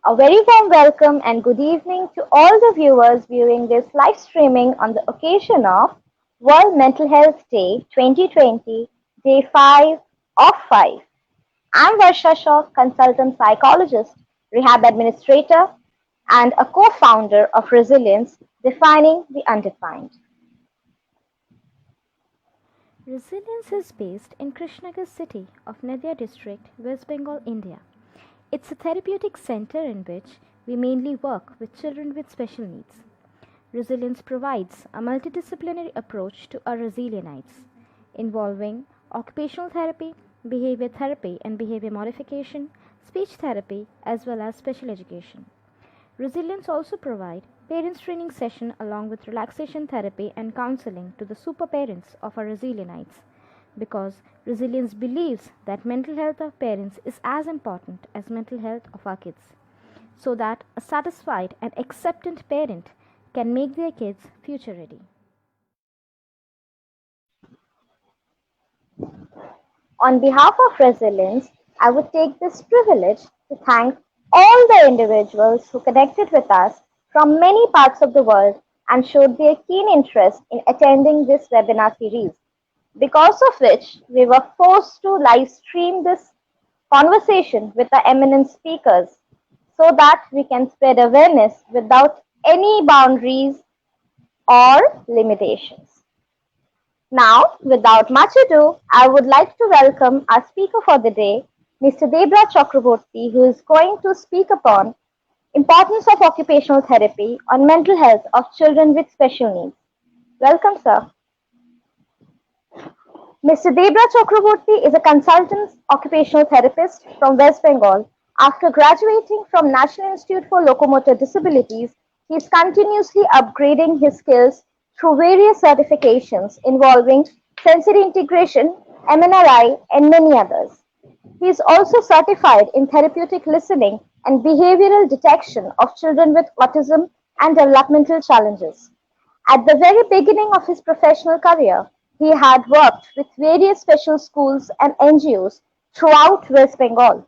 A very warm welcome and good evening to all the viewers viewing this live streaming on the occasion of World Mental Health Day 2020, Day 5 of 5. I'm Varsha Shaw, consultant psychologist, rehab administrator, and a co-founder of Resilience, Defining the Undefined. Resilience is based in Krishnagar city of Nadia district, West Bengal, India. It's a therapeutic center in which we mainly work with children with special needs. Resilience provides a multidisciplinary approach to our resilienites, involving occupational therapy, behavior therapy and behavior modification, speech therapy, as well as special education. Resilience also provide parents training session along with relaxation therapy and counseling to the super parents of our resilienites because resilience believes that mental health of parents is as important as mental health of our kids so that a satisfied and acceptant parent can make their kids future ready. On behalf of Resilience, I would take this privilege to thank all the individuals who connected with us from many parts of the world and showed their keen interest in attending this webinar series, because of which we were forced to live stream this conversation with our eminent speakers so that we can spread awareness without any boundaries or limitations. Now, without much ado, I would like to welcome our speaker for the day, Mr. Debraj Chakraborty, who is going to speak upon importance of occupational therapy on mental health of children with special needs. Welcome, sir. Mr. Debraj Chakraborty is a consultant occupational therapist from West Bengal. After graduating from National Institute for Locomotor Disabilities, he is continuously upgrading his skills through various certifications involving sensory integration, MNRI, and many others. He is also certified in therapeutic listening and behavioral detection of children with autism and developmental challenges. At the very beginning of his professional career, he had worked with various special schools and NGOs throughout West Bengal.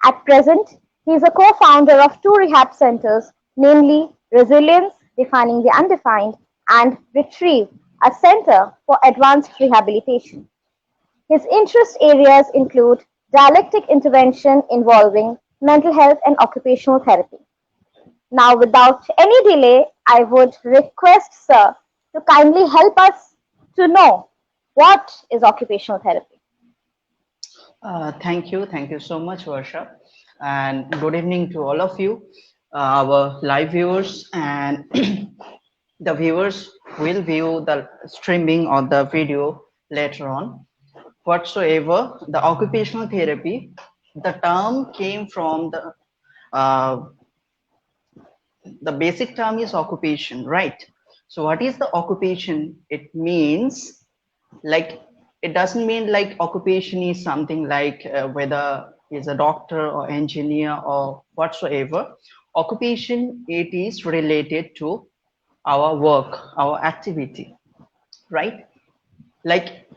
At present, he is a co-founder of two rehab centers, namely Resilience, Defining the Undefined, and Retrieve, a center for advanced rehabilitation. His interest areas include dialectic intervention involving mental health and occupational therapy. Now, without any delay, I would request Sir to kindly help us to know what is occupational therapy. Thank you so much, Varsha, and good evening to all of you, our live viewers, and the viewers will view the streaming or the video later on. Whatsoever, the occupational therapy, the term came from uh, the basic term is occupation, right? So, what is the occupation? It means like it doesn't mean like occupation is something like whether is a doctor or engineer or whatsoever. Occupation, it is related to our work, our activity, right? Like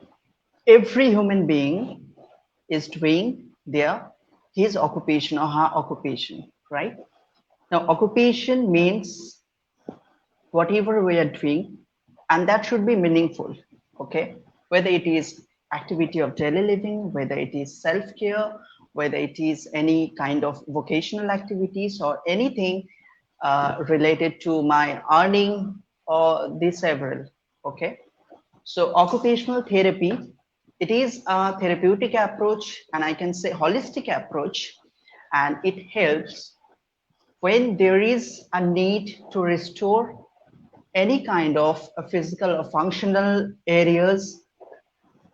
every human being is doing their his occupation or her occupation, right? Now occupation means whatever we are doing, and that should be meaningful. Okay, whether it is activity of daily living, whether it is self-care, whether it is any kind of vocational activities or anything related to my earning or the several. Okay, so occupational therapy, it is a therapeutic approach, and I can say holistic approach, and it helps when there is a need to restore any kind of physical or functional areas,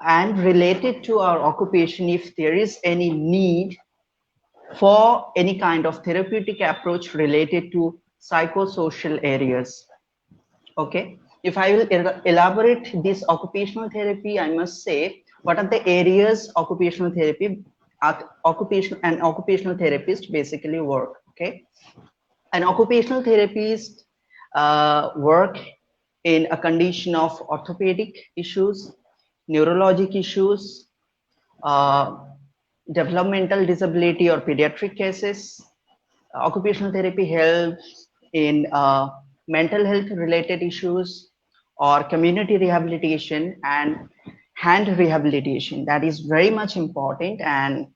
and related to our occupation, if there is any need for any kind of therapeutic approach related to psychosocial areas. Okay, if I will elaborate this occupational therapy, I must say what are the areas occupational therapy occupation and occupational therapist basically work. Okay, an occupational therapist work in a condition of orthopedic issues, neurologic issues, uh, developmental disability or pediatric cases, Occupational therapy helps in mental health related issues or community rehabilitation and hand rehabilitation. That is very much important, and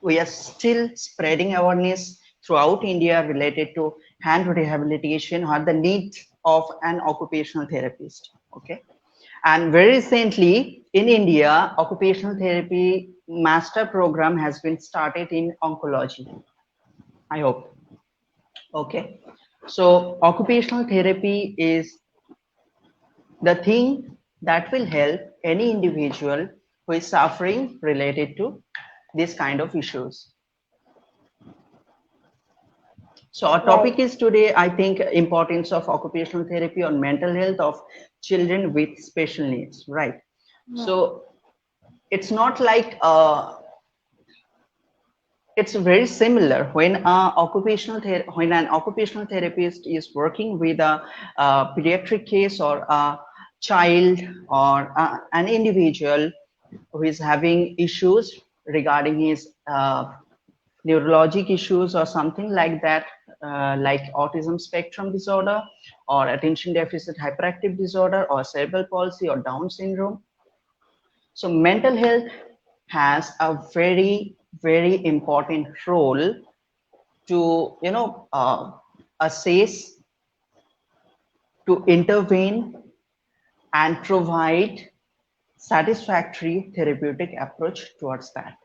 we are still spreading awareness throughout India related to hand rehabilitation or the need of an occupational therapist. Okay. And very recently in India, occupational therapy master program has been started in oncology. I hope. Okay. So occupational therapy is the thing that will help any individual who is suffering related to this kind of issues. So our Right. topic is today, I think, importance of occupational therapy on mental health of children with special needs, right? Hmm. So it's not like it's very similar when when an occupational therapist is working with a pediatric case or a child or an individual who is having issues regarding his neurologic issues or something like that, like autism spectrum disorder or attention deficit hyperactive disorder or cerebral palsy or Down syndrome. So mental health has a very, very important role to, assess, to intervene and provide satisfactory therapeutic approach towards that.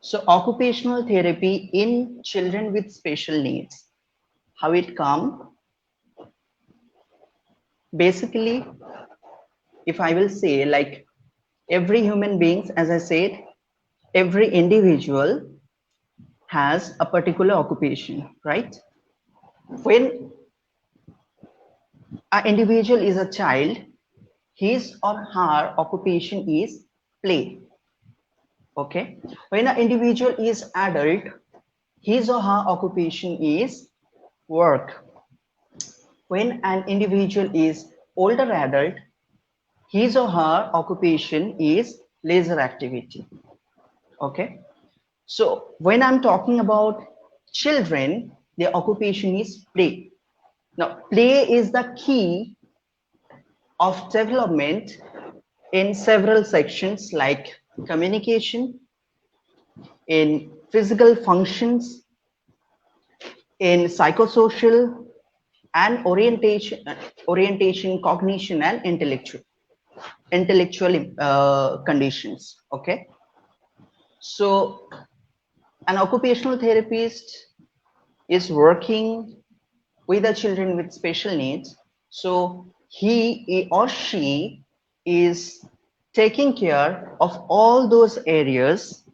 So occupational therapy in children with special needs, how it come? Basically, if I will say, like, every human beings, as I said, every individual has a particular occupation, right? When an individual is a child, his or her occupation is play. Okay. When an individual is adult, his or her occupation is work. When an individual is older adult, his or her occupation is leisure activity. Okay. So when I'm talking about children, their occupation is play. Now, play is the key of development in several sections like communication, in physical functions, in psychosocial and orientation, cognition, and intellectual conditions. Okay, so an occupational therapist is working with the children with special needs. So he or she is taking care of all those areas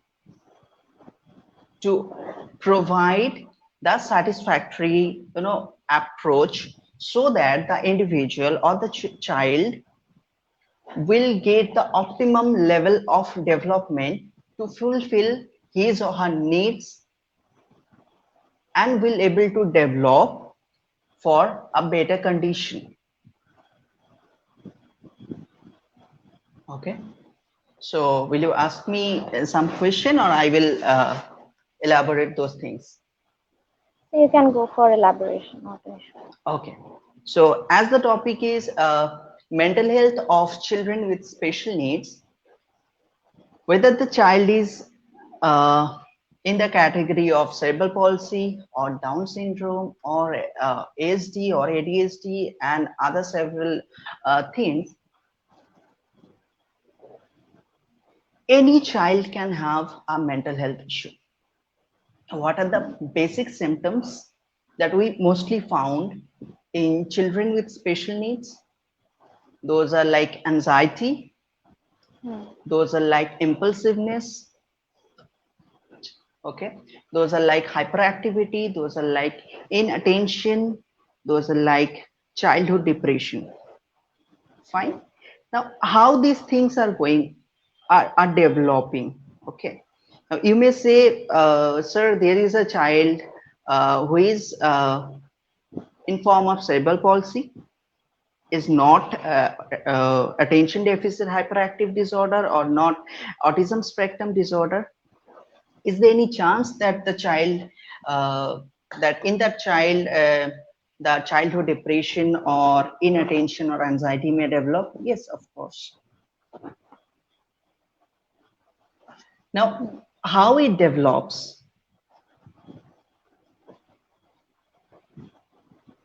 to provide the satisfactory, approach so that the individual or the child will get the optimum level of development to fulfill his or her needs and will able to develop for a better condition. Okay, so will you ask me some question or I will elaborate those things? So you can go for elaboration, not an issue. Okay, so as the topic is mental health of children with special needs, whether the child is uh, in the category of cerebral palsy or Down syndrome or ASD or ADHD and other several things, any child can have a mental health issue. What are the basic symptoms that we mostly found in children with special needs? Those are like anxiety, Hmm. those are like impulsiveness, okay, those are like hyperactivity, those are like inattention, those are like childhood depression. Fine. Now how these things are going, are developing. Okay, now you may say, sir, there is a child who is in form of cerebral palsy, is not attention deficit hyperactive disorder or not autism spectrum disorder, is there any chance that the child uh, that in that child the childhood depression or inattention or anxiety may develop? Yes, of course. Now, how it develops?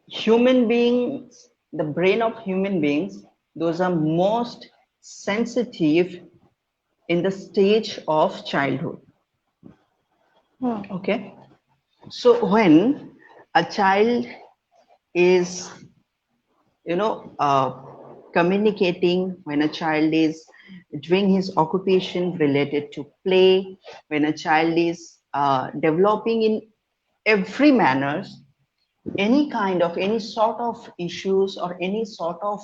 Human beings, the brain of human beings, those are most sensitive in the stage of childhood. Okay, so when a child is, you know, communicating, when a child is doing his occupation related to play, when a child is developing in every manners, any kind of any sort of issues or any sort of,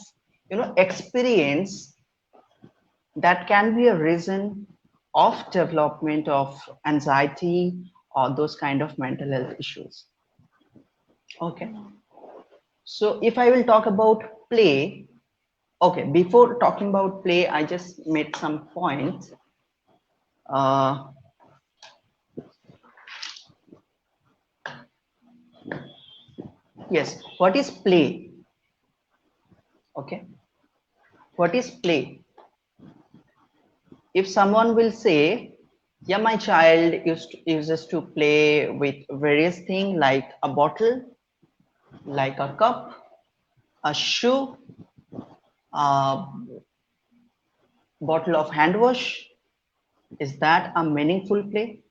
you know, experience that can be a reason of development of anxiety or those kind of mental health issues. Okay, so if I will talk about play, okay, before talking about play, I just made some points. uh, yes, what is play? Okay, what is play? If someone will say, yeah, my child uses to play with various things like a bottle, like a cup, a shoe, a bottle of hand wash, is that a meaningful play?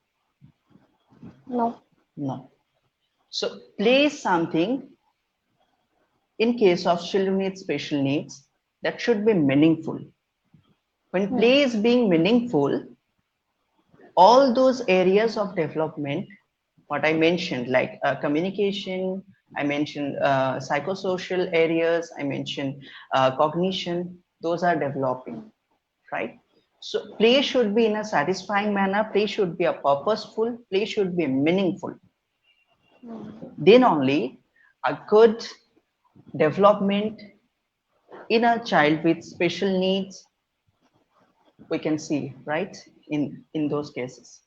No. No. So play is something, in case of children with special needs, that should be meaningful. When play is being meaningful, all those areas of development, what I mentioned, like communication, I mentioned psychosocial areas, I mentioned cognition, those are developing, right? So play should be in a satisfying manner, play should be a purposeful, play should be meaningful. Then only a good development in a child with special needs we can see, right, in those cases.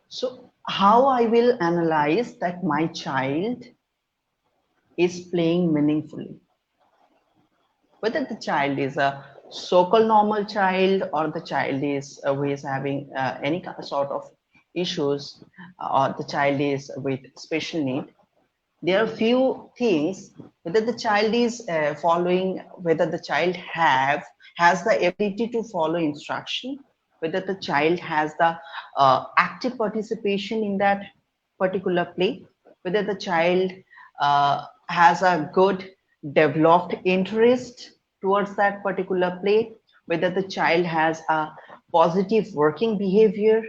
So how I will analyze that my child is playing meaningfully, whether the child is a so-called normal child or the child is who is having any sort of issues, or the child is with special need. There are few things, whether the child is following, whether the child has the ability to follow instruction, whether the child has the active participation in that particular play, whether the child has a good developed interest towards that particular play, whether the child has a positive working behavior,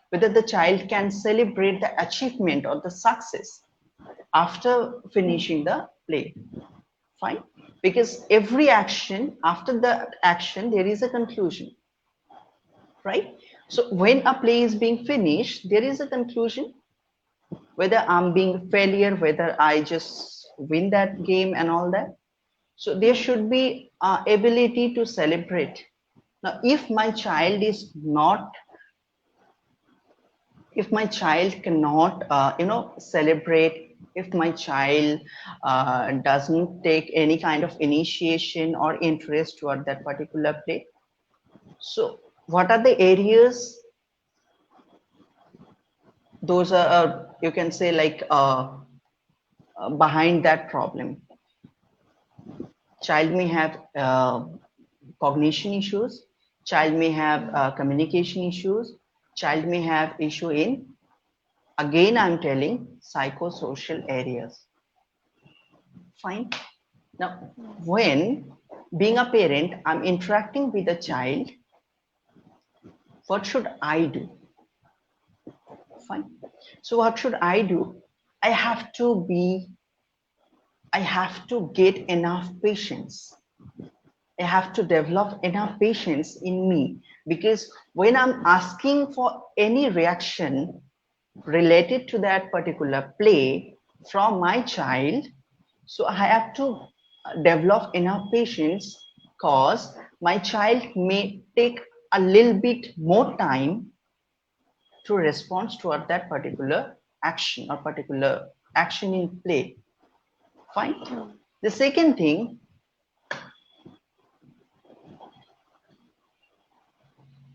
whether the child can celebrate the achievement or the success after finishing the play. Fine, because every action, after the action there is a conclusion, right? So when a play is being finished, there is a conclusion, whether I'm being failure, whether I just win that game and all that. So there should be ability to celebrate. Now if my child is not, if my child cannot celebrate, if my child doesn't take any kind of initiation or interest toward that particular play, so what are the areas, those are you can say like behind that problem? Child may have cognition issues, child may have communication issues, child may have issue in, again I'm telling, psychosocial areas. Fine. Now when being a parent I'm interacting with a child, what should I do? Fine. So what should I do? I have to be, I have to get enough patience, I have to develop enough patience in me, because when I'm asking for any reaction related to that particular play from my child, So I have to develop enough patience, cause my child may take a little bit more time to respond toward that particular action or particular action in play. Fine. The second thing,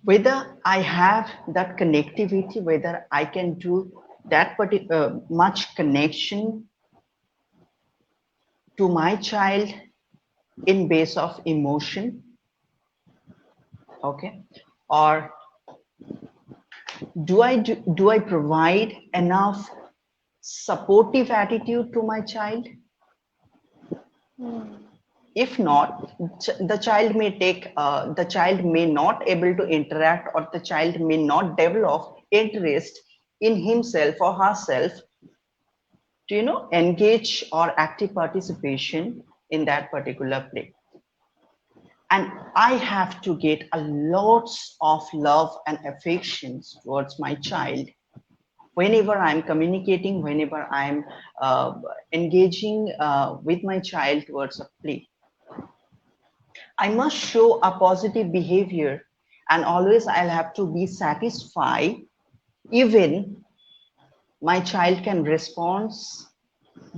whether I have that connectivity, whether I can do that particular much connection to my child in base of emotion, okay, or do I provide enough supportive attitude to my child? If not, the child may take the child may not able to interact, or the child may not develop interest in himself or herself to engage or active participation in that particular play. And I have to get a lots of love and affections towards my child whenever I'm communicating, whenever I'm uh, engaging with my child towards a play. I must show a positive behavior, and always I'll have to be satisfied even my child can respond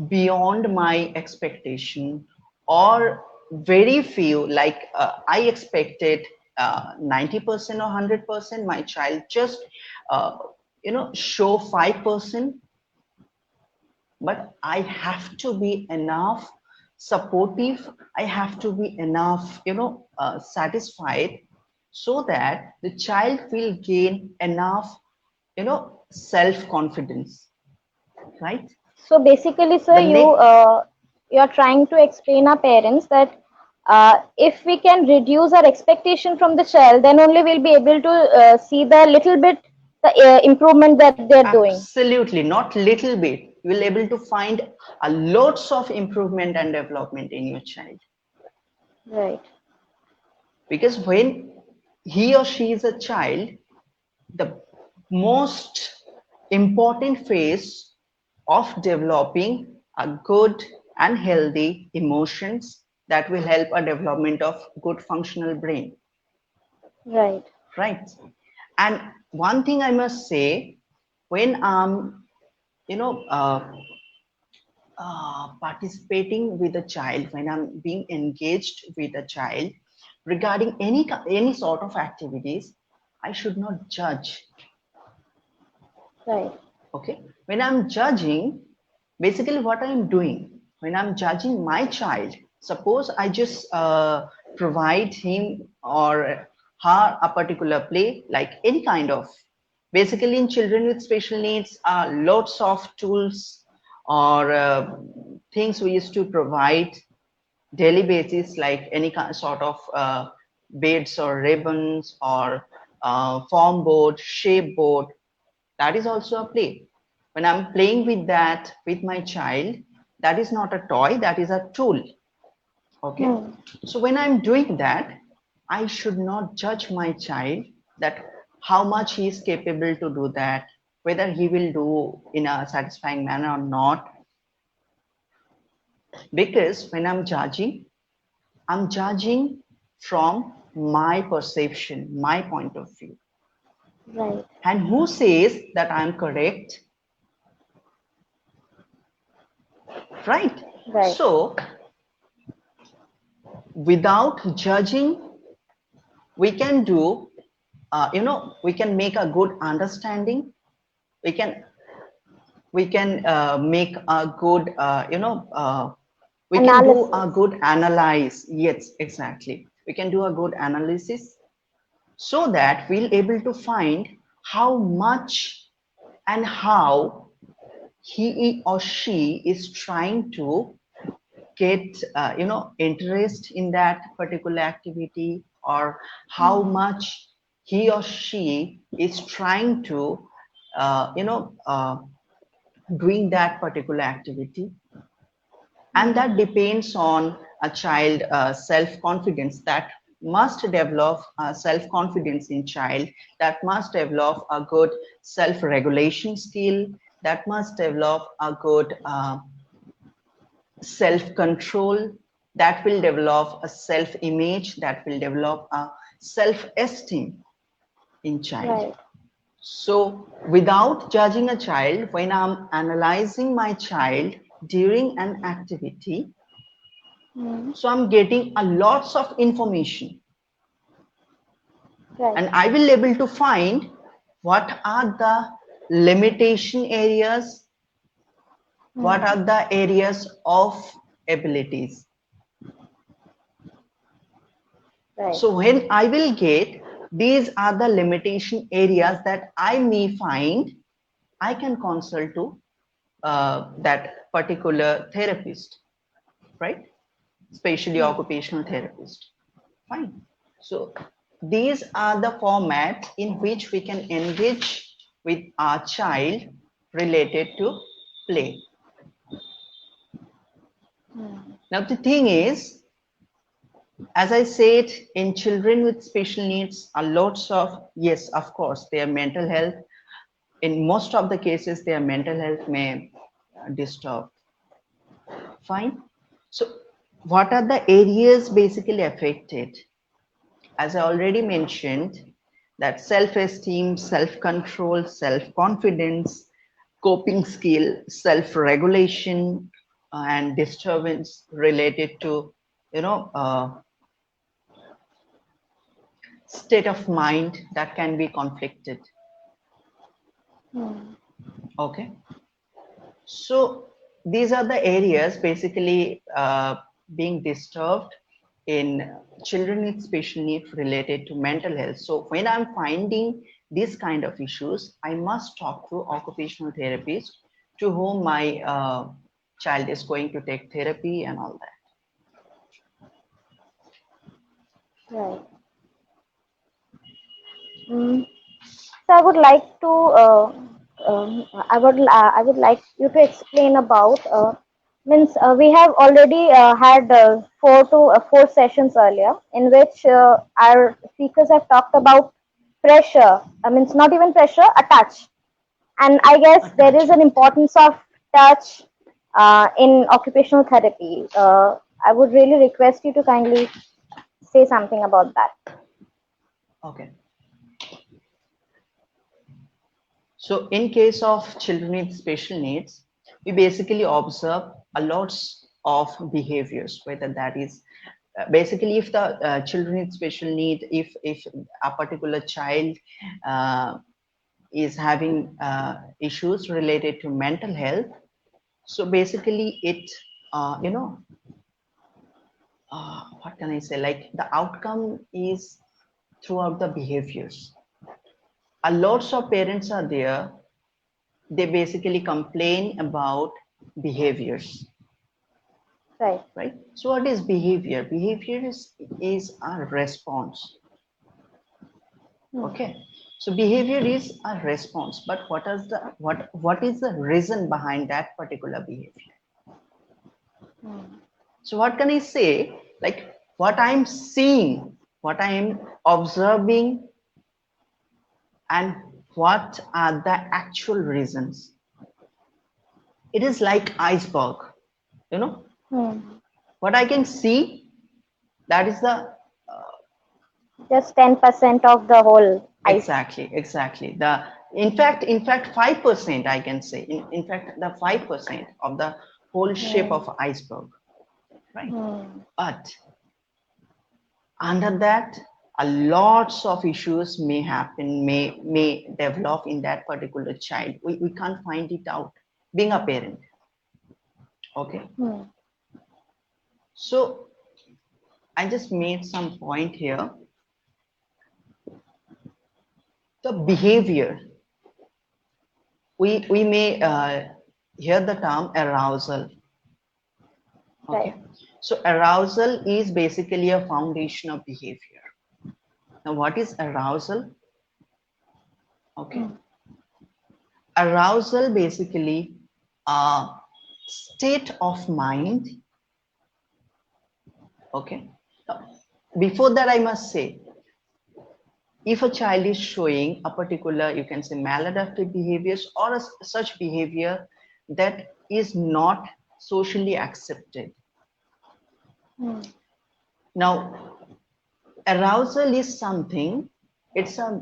beyond my expectation, or very few, like I expected 90% or 100%, my child just uh, show 5%. But I have to be enough supportive, I have to be enough satisfied, so that the child will gain enough self confidence, right? So basically, sir, The next, you're trying to explain our parents that if we can reduce our expectation from the child, then only we'll be able to see the little bit the improvement that they're doing. absolutely, not little bit, you will able to find a lots of improvement and development in your child. Right. Because when he or she is a child, the most important phase of developing a good and healthy emotions that will help a development of good functional brain, Right. right? And one thing I must say, when I'm you know uh, participating with a child, when I'm being engaged with a child regarding any sort of activities, I should not judge. Right. Okay, when I'm judging, basically what I'm doing, when I'm judging my child, suppose I just provide him or her a particular play, like any kind of, basically in children with special needs, lots of tools or things we used to provide daily basis, like any kind sort of beads or ribbons or form board, shape board, that is also a play. When I'm playing with that with my child, that is not a toy, that is a tool. Okay, Hmm. so when I'm doing that, I should not judge my child that how much he is capable to do that, whether he will do in a satisfying manner or not. Because when I'm judging from my perception, my point of view. Right. And who says that I'm correct? Right. Right. So without judging, we can do we can make a good understanding, we can make a good we can do a Analysis. good analyze, yes, exactly, we can do a good analysis, so that we'll able to find how much and how he or she is trying to get interest in that particular activity, or how much he or she is trying to doing that particular activity. And that depends on a child self confidence, that must develop self confidence in child, that must develop a good self regulation skill, that must develop a good self-control, that will develop a self-image, that will develop a self-esteem in child. Right. So without judging a child, when I'm analyzing my child during an activity, Hmm. so I'm getting a lots of information, Right. and I will able to find what are the limitation areas, what Hmm. are the areas of abilities. Right. So when I will get these are the limitation areas that I may find, I can consult to that particular therapist, right? Especially Hmm. occupational therapist. Fine. So these are the formats in which we can engage with our child related to play. Hmm. Now the thing is, as I said, in children with special needs are lots of, yes, of course, their mental health. In most of the cases, their mental health may disturb. Fine. So what are the areas basically affected? As I already mentioned, that self-esteem, self-control, self-confidence, coping skill, self-regulation, and disturbance related to, you know, state of mind that can be conflicted. Hmm. Okay. So these are the areas basically being disturbed in children with special needs related to mental health. So when I'm finding these kind of issues, I must talk to occupational therapist to whom my child is going to take therapy and all that. Right. Mm. So I would like you to explain about means we have already had four sessions earlier in which our speakers have talked about pressure. I mean, it's not even pressure, a touch. And I guess there is an Attachment. importance of touch in occupational therapy. I would really request you to kindly say something about that. Okay. So in case of children with special needs, we basically observe a lots of behaviors, whether that is basically if the children with special need, if a particular child uh, is having issues related to mental health, so basically it you know what can I say? Like the outcome is throughout the behaviors. A lots of parents are there, they basically complain about behaviors, Right. right? So what is behavior? Behavior is a response. Hmm. Okay. So behavior is a response, but what is the reason behind that particular behavior? Hmm. So what can I say? Like what I'm seeing, what I am observing, and what are the actual reasons? It is like iceberg, you know, Hmm. what I can see, that is the Just 10% of the whole ice. exactly the in fact 5% I can say, in fact the 5% of the whole shape Hmm. of iceberg, right? Hmm. But under that a lots of issues may happen, may develop in that particular child. We can't find it out being a parent. Okay. Hmm. So I just made some point here. The behavior, we may hear the term arousal. Right. Okay. So arousal is basically a foundation of behavior. Now what is arousal? Okay. Hmm. Arousal basically a state of mind. Okay. Now, before that I must say, if a child is showing a particular, you can say maladaptive behaviors or such behavior that is not socially accepted. Hmm. Now, arousal is something, it's a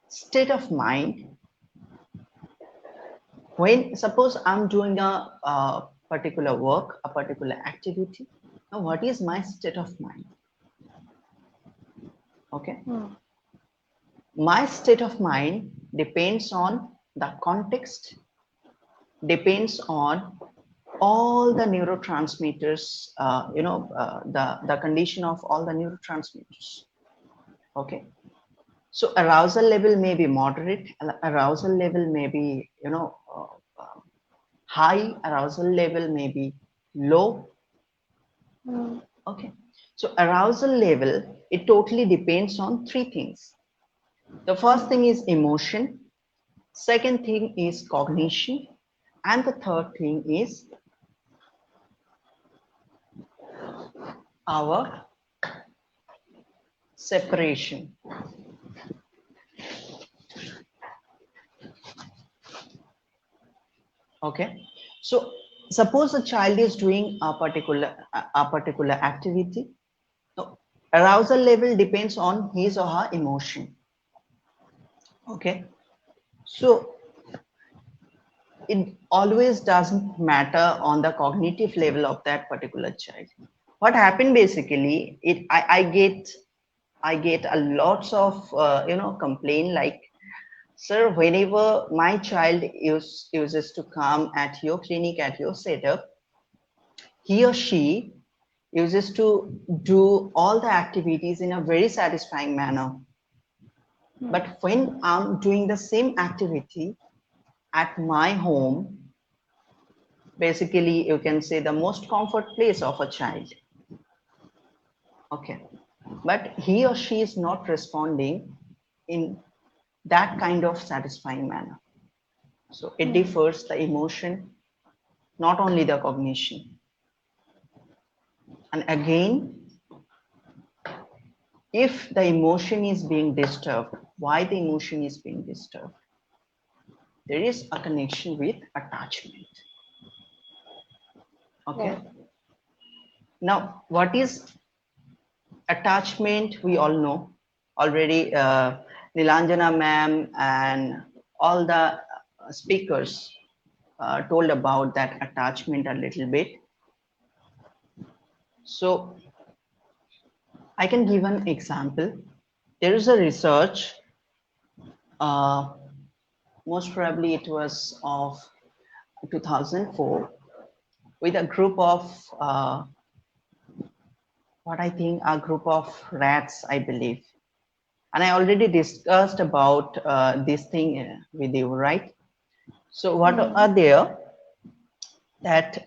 state of mind. When suppose I'm doing a particular work, a particular activity, now what is my state of mind? Okay, Hmm. my state of mind depends on the context, depends on all the neurotransmitters, the condition of all the neurotransmitters. Okay, so arousal level may be moderate, arousal level may be, high, arousal level may be low. Hmm. Okay, so arousal level, it totally depends on three things. The first thing is emotion, second thing is cognition, and the third thing is our separation. Okay, so suppose a child is doing a particular activity. Now, arousal level depends on his or her emotion. Okay, so it always doesn't matter on the cognitive level of that particular child. What happened basically, I get a lots of complaint like, sir, whenever my child uses to come at your clinic, at your setup, he or she uses to do all the activities in a very satisfying manner. But when I'm doing the same activity at my home, basically you can say the most comfort place of a child, okay, but he or she is not responding in that kind of satisfying manner. So it Hmm. differs the emotion, not only the cognition. And again, if the emotion is being disturbed, why the emotion is being disturbed? There is a connection with attachment. Okay. Right. Now, what is attachment? We all know already. Nilanjana ma'am and all the speakers told about that attachment a little bit. So I can give an example. There is a research, uh, most probably it was of 2004, with a group of what I think a group of rats, I believe. And I already discussed about this thing with you, right? So what Hmm. are there that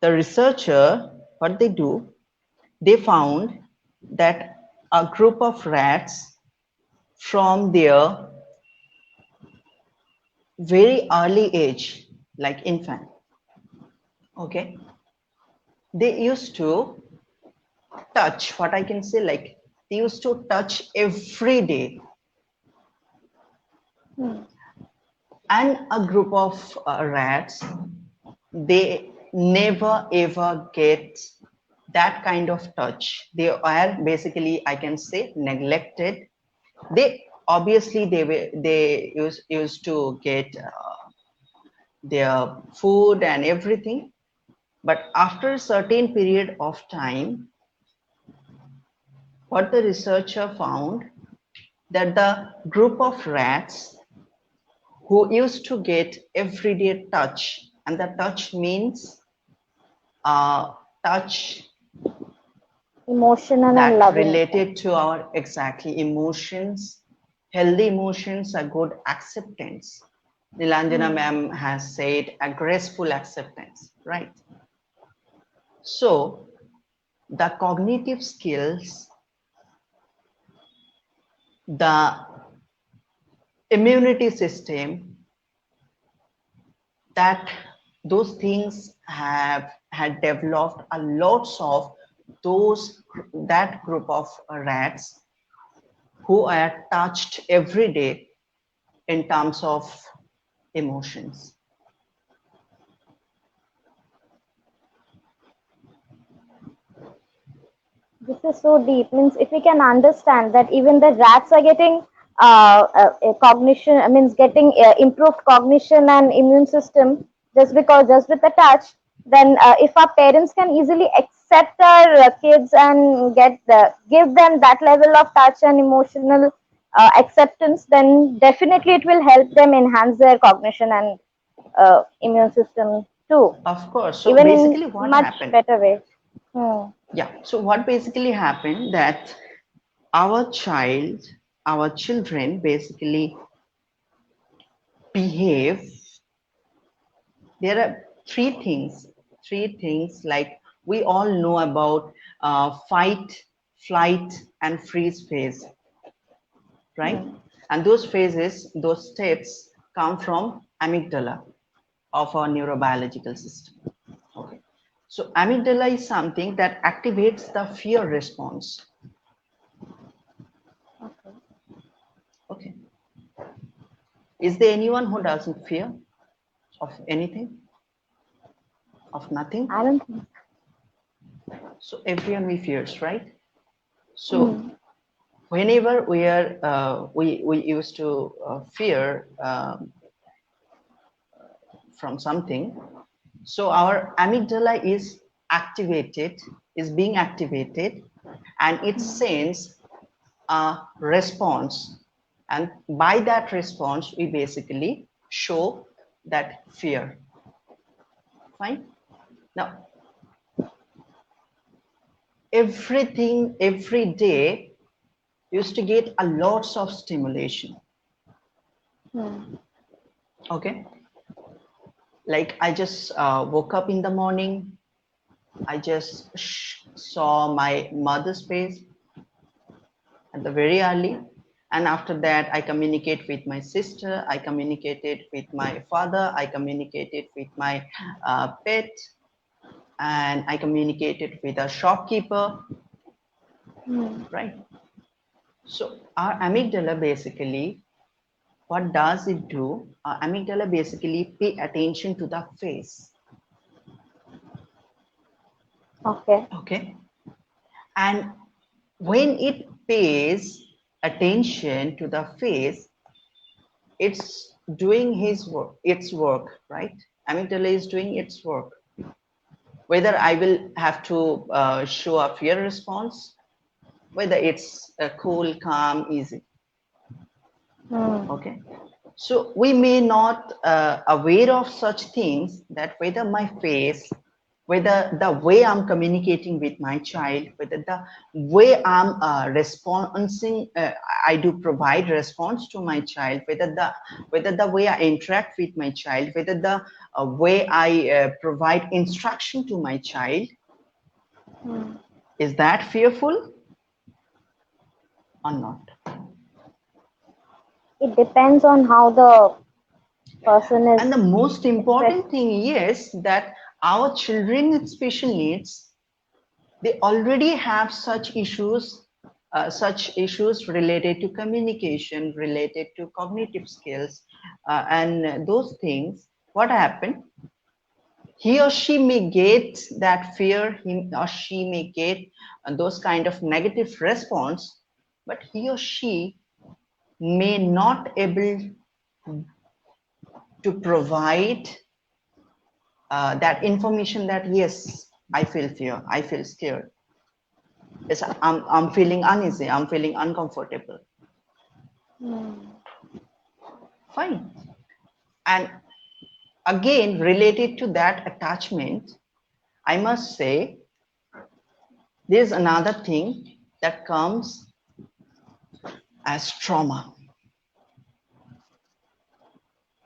the researcher, what they do, they found that a group of rats from their very early age, like infant, okay, they used to touch, what I can say, like they used to touch every day. Hmm. And a group of rats, they never ever get that kind of touch. They are basically, I can say, neglected. They obviously they used to get their food and everything, but after a certain period of time, what the researcher found, that the group of rats who used to get everyday touch, and the touch means uh, touch Emotional and that loving. related to our exactly emotions, healthy emotions, a good acceptance. Nilanjana Hmm. ma'am has said a graceful acceptance, right? So the cognitive skills, the immunity system, that those things have had developed a lots of those that group of rats who are touched every day in terms of emotions. This is so deep. Means if we can understand that even the rats are getting cognition, means getting improved cognition and immune system just with the touch, then if our parents can easily accept our kids and give them that level of touch and emotional acceptance, then definitely it will help them enhance their cognition and immune system too, Of course. So even in basically, what much happened? better way. Hmm. Yeah. So what basically happened that our child, our children basically behave. There are three things like we all know about fight, flight, and freeze phase, right? Hmm. And those phases, those states come from amygdala of our neurobiological system. Okay. So amygdala is something that activates the fear response. Okay. Okay. Is there anyone who doesn't fear of anything, of nothing? I don't think. So everyone we fears, right? So Hmm. whenever we used to fear from something, so our amygdala is being activated, and it sends a response, and by that response we basically show that fear. Fine. Now everything every day used to get a lots of stimulation. Hmm. Okay, like I just woke up in the morning, I just saw my mother's face at the very early, and after that I communicate with my sister, I communicated with my father, I communicated with my pet, and I communicated with a shopkeeper, Hmm. right? So our amygdala basically, what does it do? Our amygdala basically pay attention to the face. Okay. Okay, and when it pays attention to the face, it's doing its work, right? Amygdala is doing its work. Whether I will have to show a fear response, whether it's cool, calm, easy. Hmm. Okay. So we may not aware of such things, that whether my face, whether the way I'm communicating with my child, whether the way I'm responding, I do provide response to my child, whether the way I interact with my child, whether the way I provide instruction to my child, Hmm. is that fearful or not? It depends on how the person is And the most expressing. important thing is that our children with special needs, they already have such issues related to communication, related to cognitive skills, and those things. What happened? He or she may get that fear, he or she may get those kind of negative response, but he or she may not able to provide that information, that yes, I feel fear, I feel scared, yes, I'm feeling uneasy, I'm feeling uncomfortable. Hmm. Fine. And again, related to that attachment, I must say there's another thing that comes as trauma.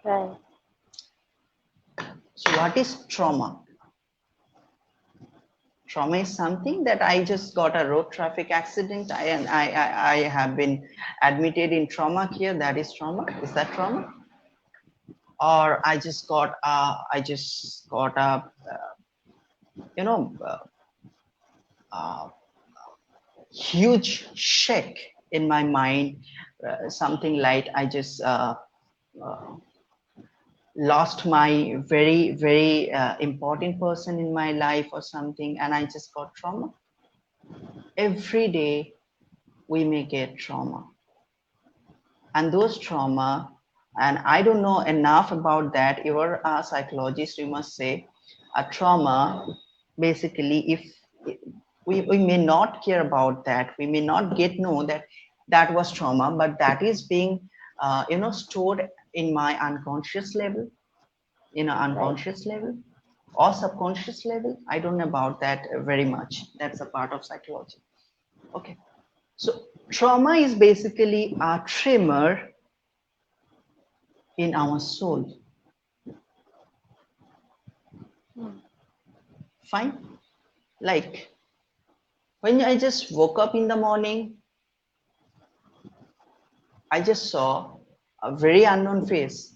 Right. So what is trauma? Trauma is something that I just got a road traffic accident, I have been admitted in trauma care, that is trauma. Is that trauma? Or I just got a you know uh, huge shake in my mind, something like I just uh, lost my very important person in my life or something, and I just got trauma. every day we may get trauma. And those trauma, and I don't know enough about that, you're a psychologist, you must say, a trauma, basically, if we may not care about that, we may not know that that was trauma, but that is being, stored in my unconscious level, in an unconscious level or subconscious level. I don't know about that very much. That's a part of psychology. Okay. So trauma is basically a tremor in our soul. Fine. Like when I just woke up in the morning, I just saw a very unknown face.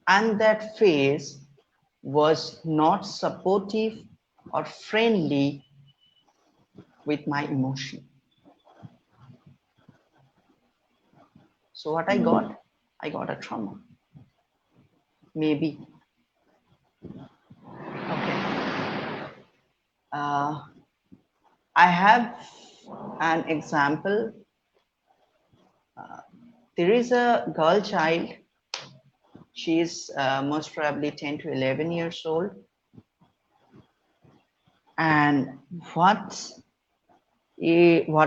And that face was not supportive or friendly with my emotion. So what I got a trauma. Maybe. Okay. I have an example. There is a girl child. She is most probably 10 to 11 years old. And what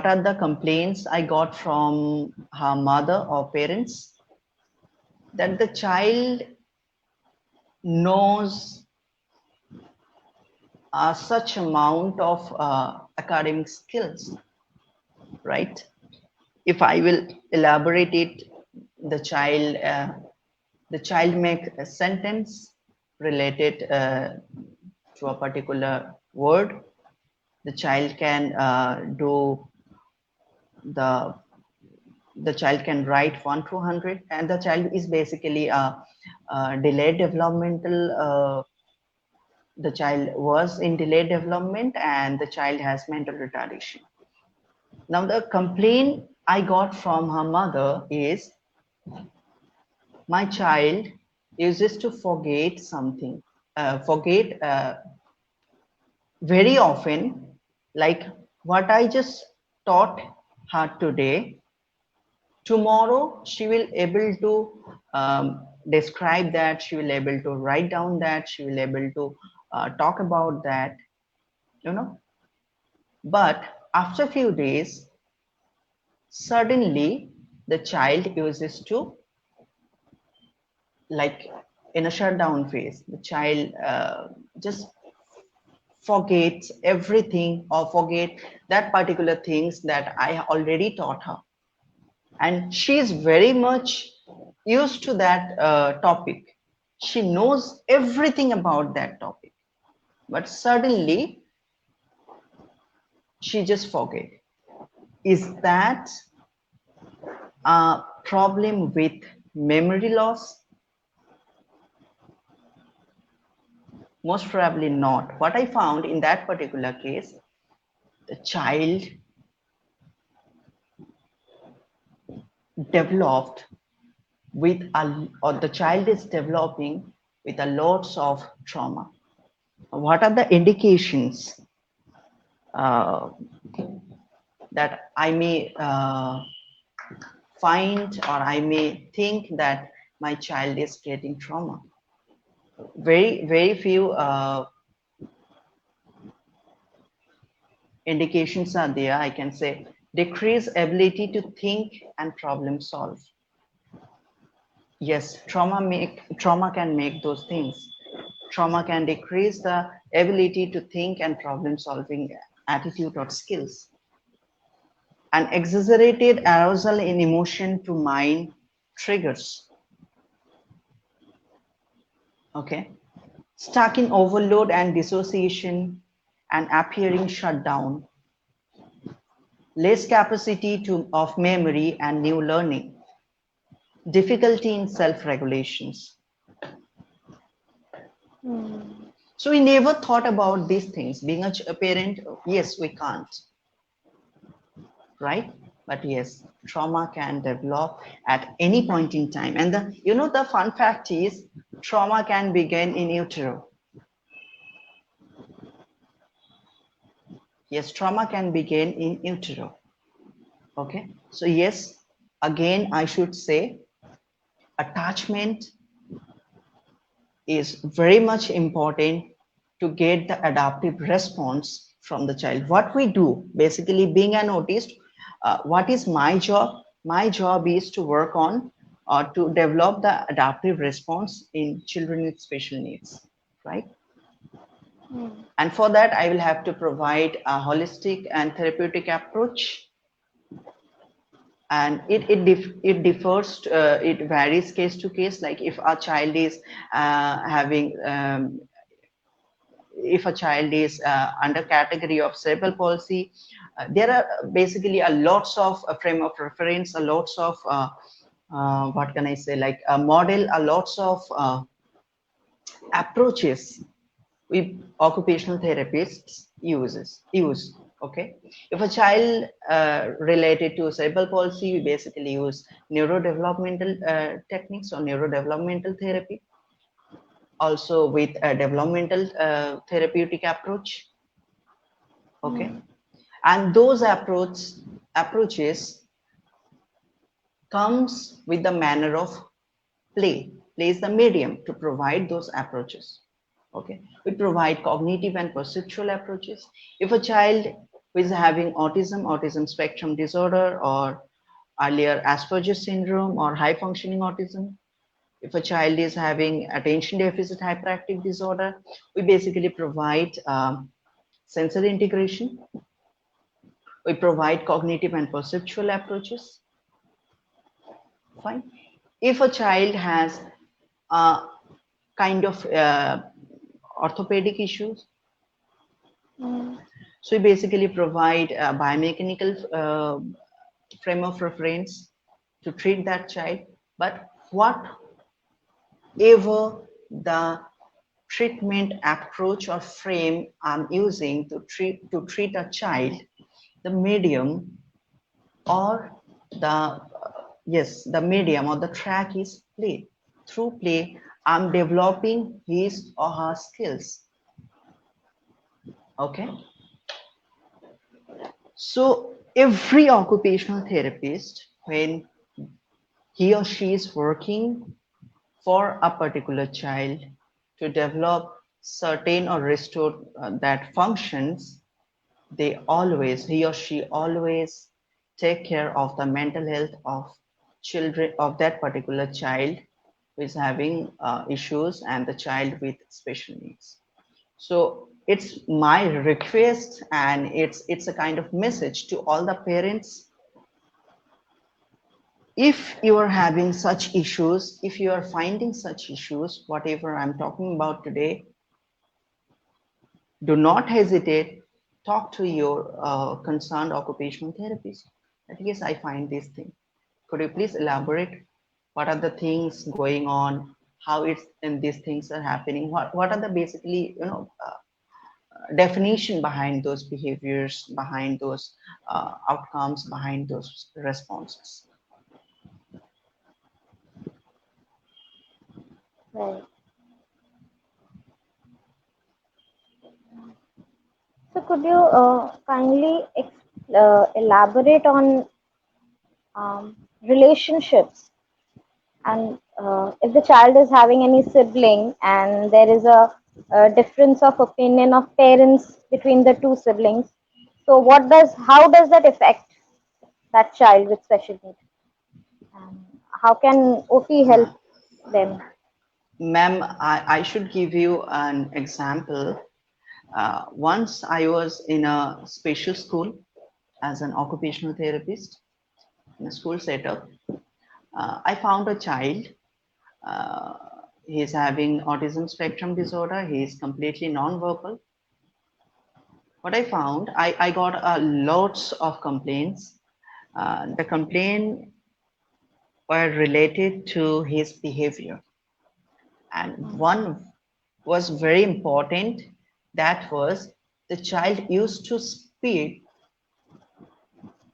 are the complaints I got from her mother or parents? That the child knows such amount of academic skills, right? If I will elaborate it, the child make a sentence related to a particular word. The child can do the child can write 1 to 100, and the child is basically a delayed developmental. The child was in delayed development, and the child has mental retardation. Now, the complaint I got from her mother is, my child uses to forget something, forget very often, like what I just taught her today, tomorrow she will able to describe that, she will able to write down that, she will able to talk about that, you know. But after a few days, suddenly the child uses to, like, in a shutdown phase, the child just forgets everything or forget that particular things that I already taught her. And she is very much used to that topic. She knows everything about that topic. But suddenly, she just forget. Is that a problem with memory loss? Most probably not. What I found in that particular case, the child developed with a, or the child is developing with a lots of trauma. What are the indications uh, that I may find, or I may think that my child is getting trauma? Very few indications are there. I can say decreased ability to think and problem solve. Yes, trauma can make those things. Trauma can decrease the ability to think and problem solving attitude or skills. And exaggerated arousal in emotion to mind triggers. Okay. Stuck in overload and dissociation and appearing shut down. Less capacity of memory and new learning. Difficulty in self-regulations. So we never thought about these things. Being a parent, yes, we can't. Right? But yes, trauma can develop at any point in time. And the fun fact is, trauma can begin in utero. Yes, trauma can begin in utero. Okay, so yes, again, I should say attachment is very much important to get the adaptive response from the child. What we do, basically being an autist, what is my job? My job is to work on to develop the adaptive response in children with special needs, right? Mm. And for that, I will have to provide a holistic and therapeutic approach. And it differs, it varies case to case. Like if a child is having if a child is under category of cerebral palsy, there are basically a lots of frame of reference, a lots of what can I say, like a model, a lots of approaches we occupational therapists use. Okay, if a child related to cerebral palsy, we basically use neurodevelopmental techniques or neurodevelopmental therapy, also with a developmental therapeutic approach. Okay, Mm. and those approaches comes with the manner of play is the medium to provide those approaches. Okay, we provide cognitive and perceptual approaches. If a child who is having autism spectrum disorder, or earlier Asperger's syndrome or high functioning autism, if a child is having attention deficit hyperactive disorder, we basically provide sensory integration, we provide cognitive and perceptual approaches. Fine. If a child has a kind of orthopedic issues, Mm. so we basically provide a biomechanical frame of reference to treat that child. But whatever the treatment approach or frame I'm using to treat a child, the medium or the yes, the medium or the track is play. Through play, I'm developing his or her skills. Okay, so every occupational therapist, when he or she is working for a particular child to develop certain or restore that functions, they always, he or she always take care of the mental health of children, of that particular child who is having issues and the child with special needs. So it's my request, and it's a kind of message to all the parents. If you are having such issues, if you are finding such issues, whatever I'm talking about today, do not hesitate. Talk to your concerned occupational therapist. That yes, I find this thing. Could you please elaborate? What are the things going on? How it's and these things are happening? What are the basically definition behind those behaviors, behind those outcomes, behind those responses? Right. So could you kindly elaborate on relationships, and if the child is having any sibling and there is a difference of opinion of parents between the two siblings, so how does that affect that child with special needs, and how can OT help them? Ma'am, I should give you an example. Once I was in a special school as an occupational therapist in a school setup. I found a child. Uh, he's having autism spectrum disorder. He's completely non-verbal. What I found, I got lots of complaints. The complaint were related to his behavior, and one was very important. That was the child used to speak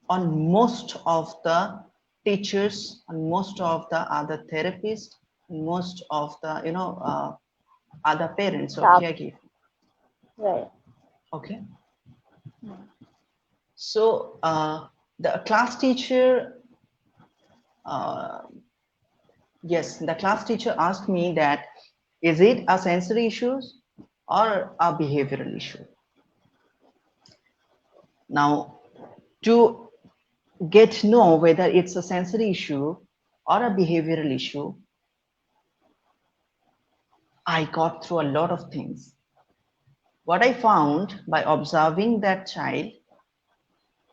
on most of the teachers, on most of the other therapists, most of the other parents or Staff. caregivers. Right. Okay, So the class teacher, uh, yes, the class teacher asked me that, is it a sensory issue or a behavioral issue? Now, to get to know whether it's a sensory issue or a behavioral issue, I got through a lot of things. What I found by observing that child,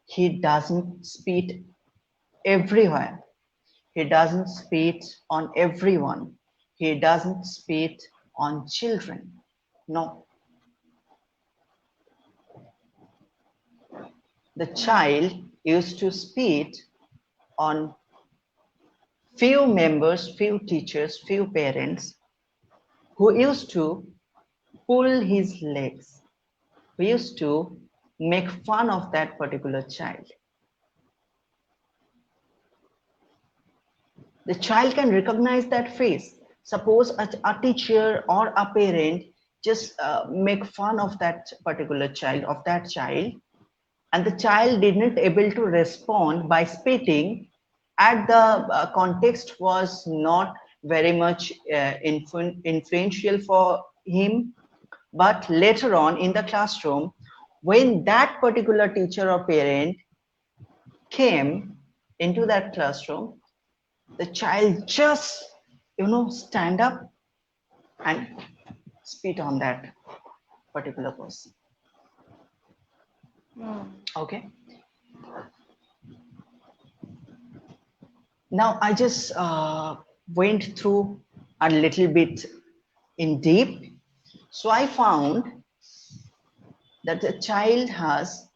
he doesn't spit everywhere. He doesn't spit on everyone. He doesn't spit on children. No, the child used to spit on few members, few teachers, few parents who used to pull his legs. We used to make fun of that particular child. The child can recognize that face. Suppose a teacher or a parent just make fun of that particular child, and the child didn't able to respond by spitting, at the context was not very much influential for him. But later on in the classroom, when that particular teacher or parent came into that classroom, the child just, stand up and spit on that particular person. Okay. Now I just went through a little bit in deep. So I found that the child has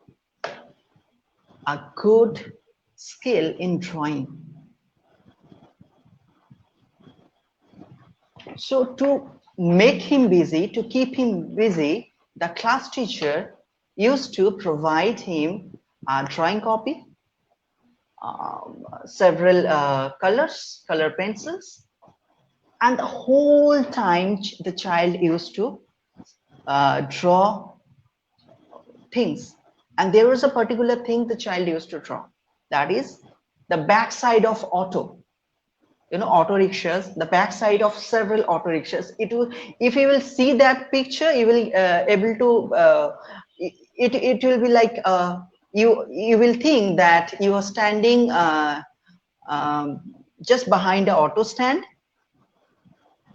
a good skill in drawing. So to make him busy, to keep him busy, the class teacher used to provide him a drawing copy, several color pencils, and the whole time the child used to draw things. And there was a particular thing the child used to draw, that is the backside of auto. Auto rickshaws, the backside of several auto rickshaws. It will, if you will see that picture, you will able to it will be like you will think that you are standing um, just behind the auto stand,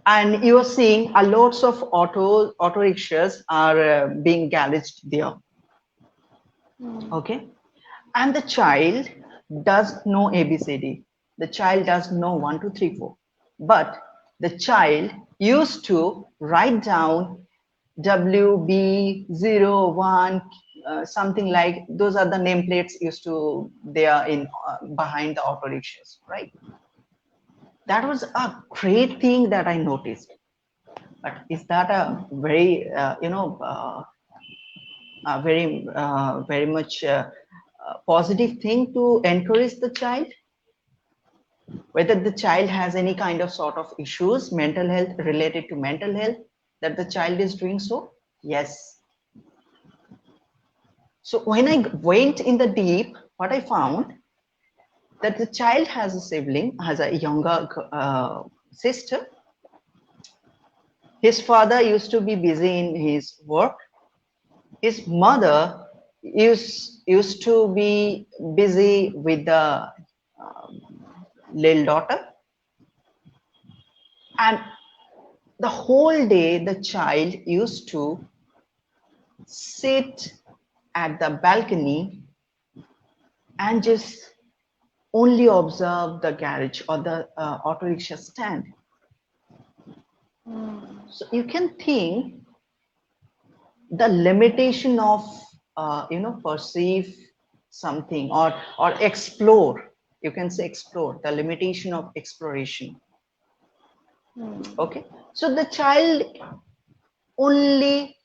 and you are seeing a lots of auto rickshaws are being garaged there. Okay. And the child does know ABCD. The child does know 1, 2, 3, 4. But the child used to write down WB01, something like those are the nameplates used to there in behind the auto rickshaws, right? That was a great thing that I noticed. But is that a very very much positive thing to encourage the child? Whether the child has any kind of sort of issues, mental health, related to mental health, that the child is doing so? Yes. So when I went in the deep, what I found, that the child has a sibling, has a younger sister. His father used to be busy in his work. His mother used to be busy with the little daughter, and the whole day the child used to sit at the balcony and just only observe the garage or the auto rickshaw stand. So you can think the limitation of perceive something, or explore. You can say explore, the limitation of exploration. Okay. So the child only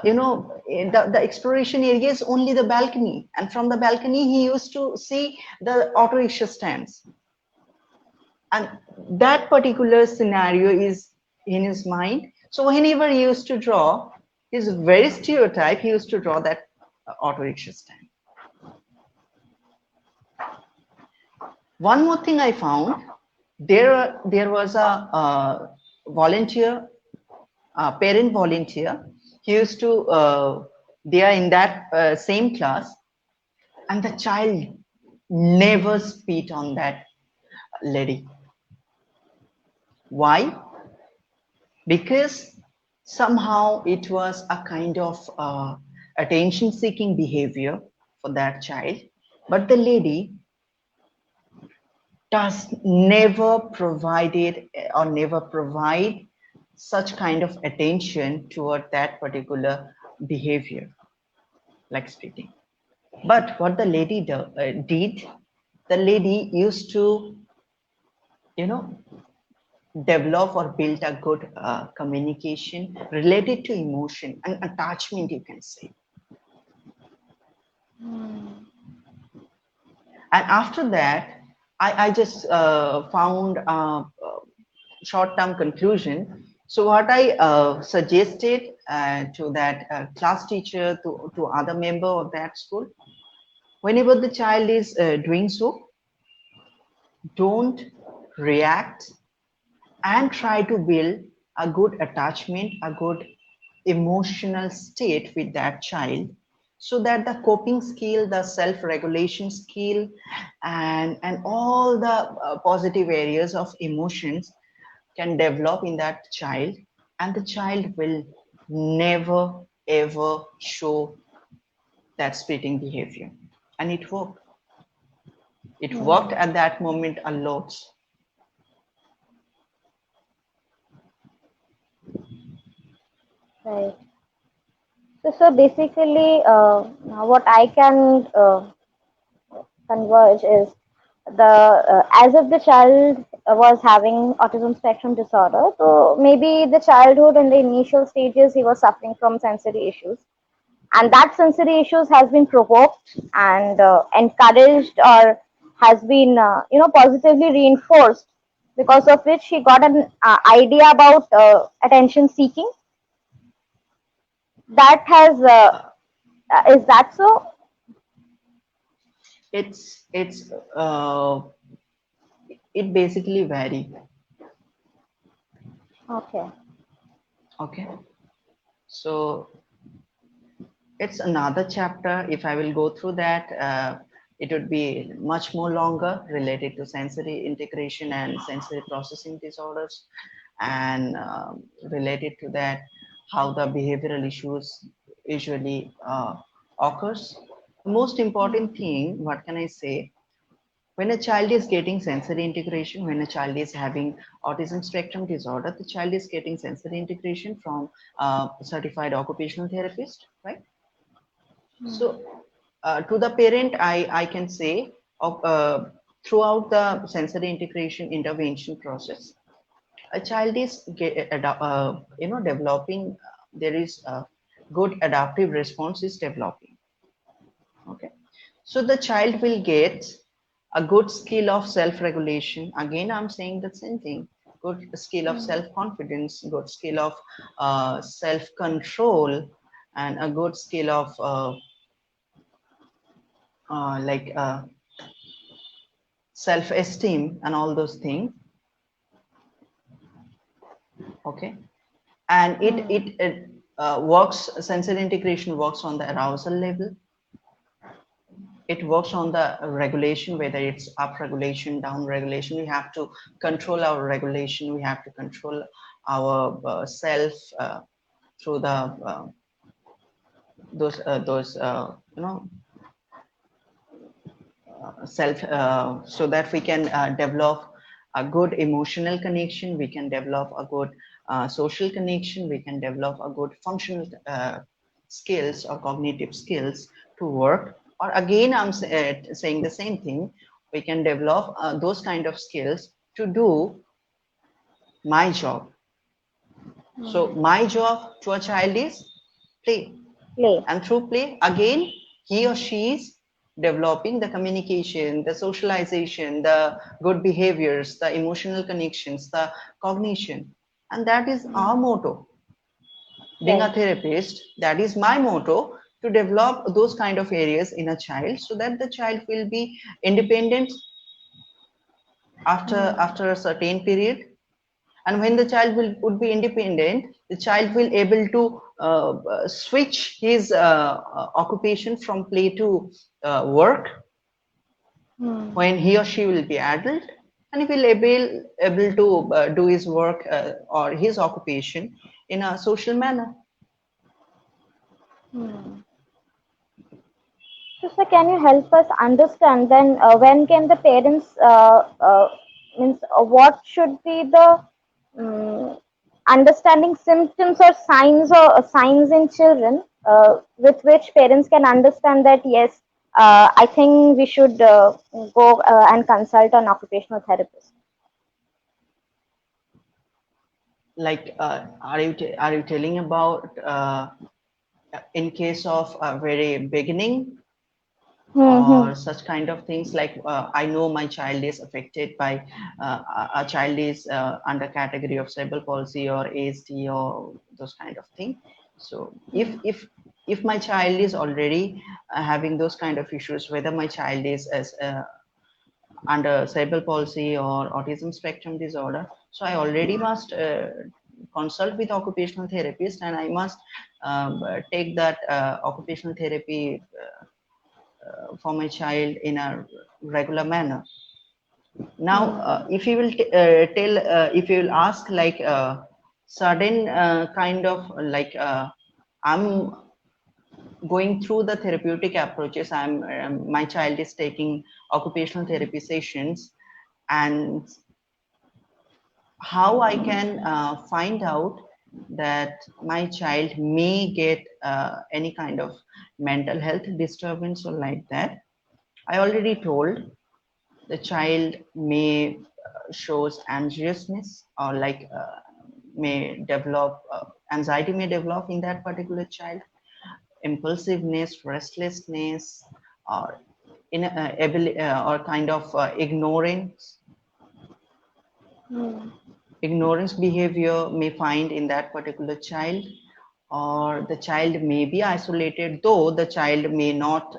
the exploration area is only the balcony, and from the balcony he used to see the auto rickshaw stands, and that particular scenario is in his mind. So whenever he used to draw, he's very stereotype, he used to draw that auto rickshaw stand. One more thing I found, there was a volunteer, parent volunteer. He used to, they are in that same class, and the child never spit on that lady. Why? Because somehow it was a kind of attention seeking behavior for that child, but the lady does never provided or never provide such kind of attention toward that particular behavior like spitting. But what the lady did, the lady used to, you know, develop or build a good communication related to emotion and attachment, you can say. And after that, I just found a short-term conclusion. So what I suggested to that class teacher, to other member of that school, whenever the child is doing so, don't react and try to build a good attachment, a good emotional state with that child, so that the coping skill, the self-regulation skill, and all the positive areas of emotions can develop in that child, and the child will never ever show that spitting behavior. And it worked. It worked at that moment a lot. Right. So basically, what I can converge is the as if the child was having autism spectrum disorder. So maybe the childhood in the initial stages he was suffering from sensory issues, and that sensory issues has been provoked and encouraged, or has been positively reinforced, because of which he got an idea about attention seeking. That has is that so? It's it basically vary. Okay. Okay, so it's another chapter. If I will go through that, it would be much more longer, related to sensory integration and sensory processing disorders, and related to that, how the behavioral issues usually occurs. The most important thing, what can I say, when a child is getting sensory integration, when a child is having autism spectrum disorder, the child is getting sensory integration from certified occupational therapist, right? So to the parent, I can say, throughout the sensory integration intervention process, a child is developing, there is a good adaptive response is developing. Okay, so the child will get a good skill of self-regulation. Again, I'm saying the same thing. Good skill of self-confidence, good skill of self-control, and a good skill of like self-esteem and all those things. Okay, and it works. Sensory integration works on the arousal level. It works on the regulation, whether it's up regulation, down regulation. We have to control our regulation. We have to control our self through the those self, so that we can develop a good emotional connection. We can develop a good social connection. We can develop a good functional skills or cognitive skills to work. Or again, I'm saying the same thing. We can develop those kind of skills to do my job. So my job to a child is play. Play. And through play, again, he or she is developing the communication, the socialization, the good behaviors, the emotional connections, the cognition. And that is our motto. Being a Right. therapist, that is my motto, to develop those kind of areas in a child so that the child will be independent after a certain period. And when the child would be independent, the child will able to switch his occupation from play to work when he or she will be adult, and he will able to do his work or his occupation in a social manner. So, sir, can you help us understand then when can the parents means what should be the um, understanding symptoms or signs in children with which parents can understand that yes, I think we should go and consult an occupational therapist. Like, are you telling about in case of a very beginning Mm-hmm. or such kind of things, like I know my child is affected by a child is under category of cerebral palsy or ASD or those kind of thing. So if my child is already having those kind of issues, whether my child is as under cerebral palsy or autism spectrum disorder, so I already must consult with occupational therapist, and I must take that occupational therapy for my child in a regular manner. Now, if you will tell, if you will ask like sudden kind of like I'm going through the therapeutic approaches, my child is taking occupational therapy sessions, and how I can find out that my child may get any kind of mental health disturbance or like that. I already told the child may shows anxiousness or like may develop anxiety may develop in that particular child, impulsiveness, restlessness, or in or kind of ignorance behavior may find in that particular child, or the child may be isolated, though the child may not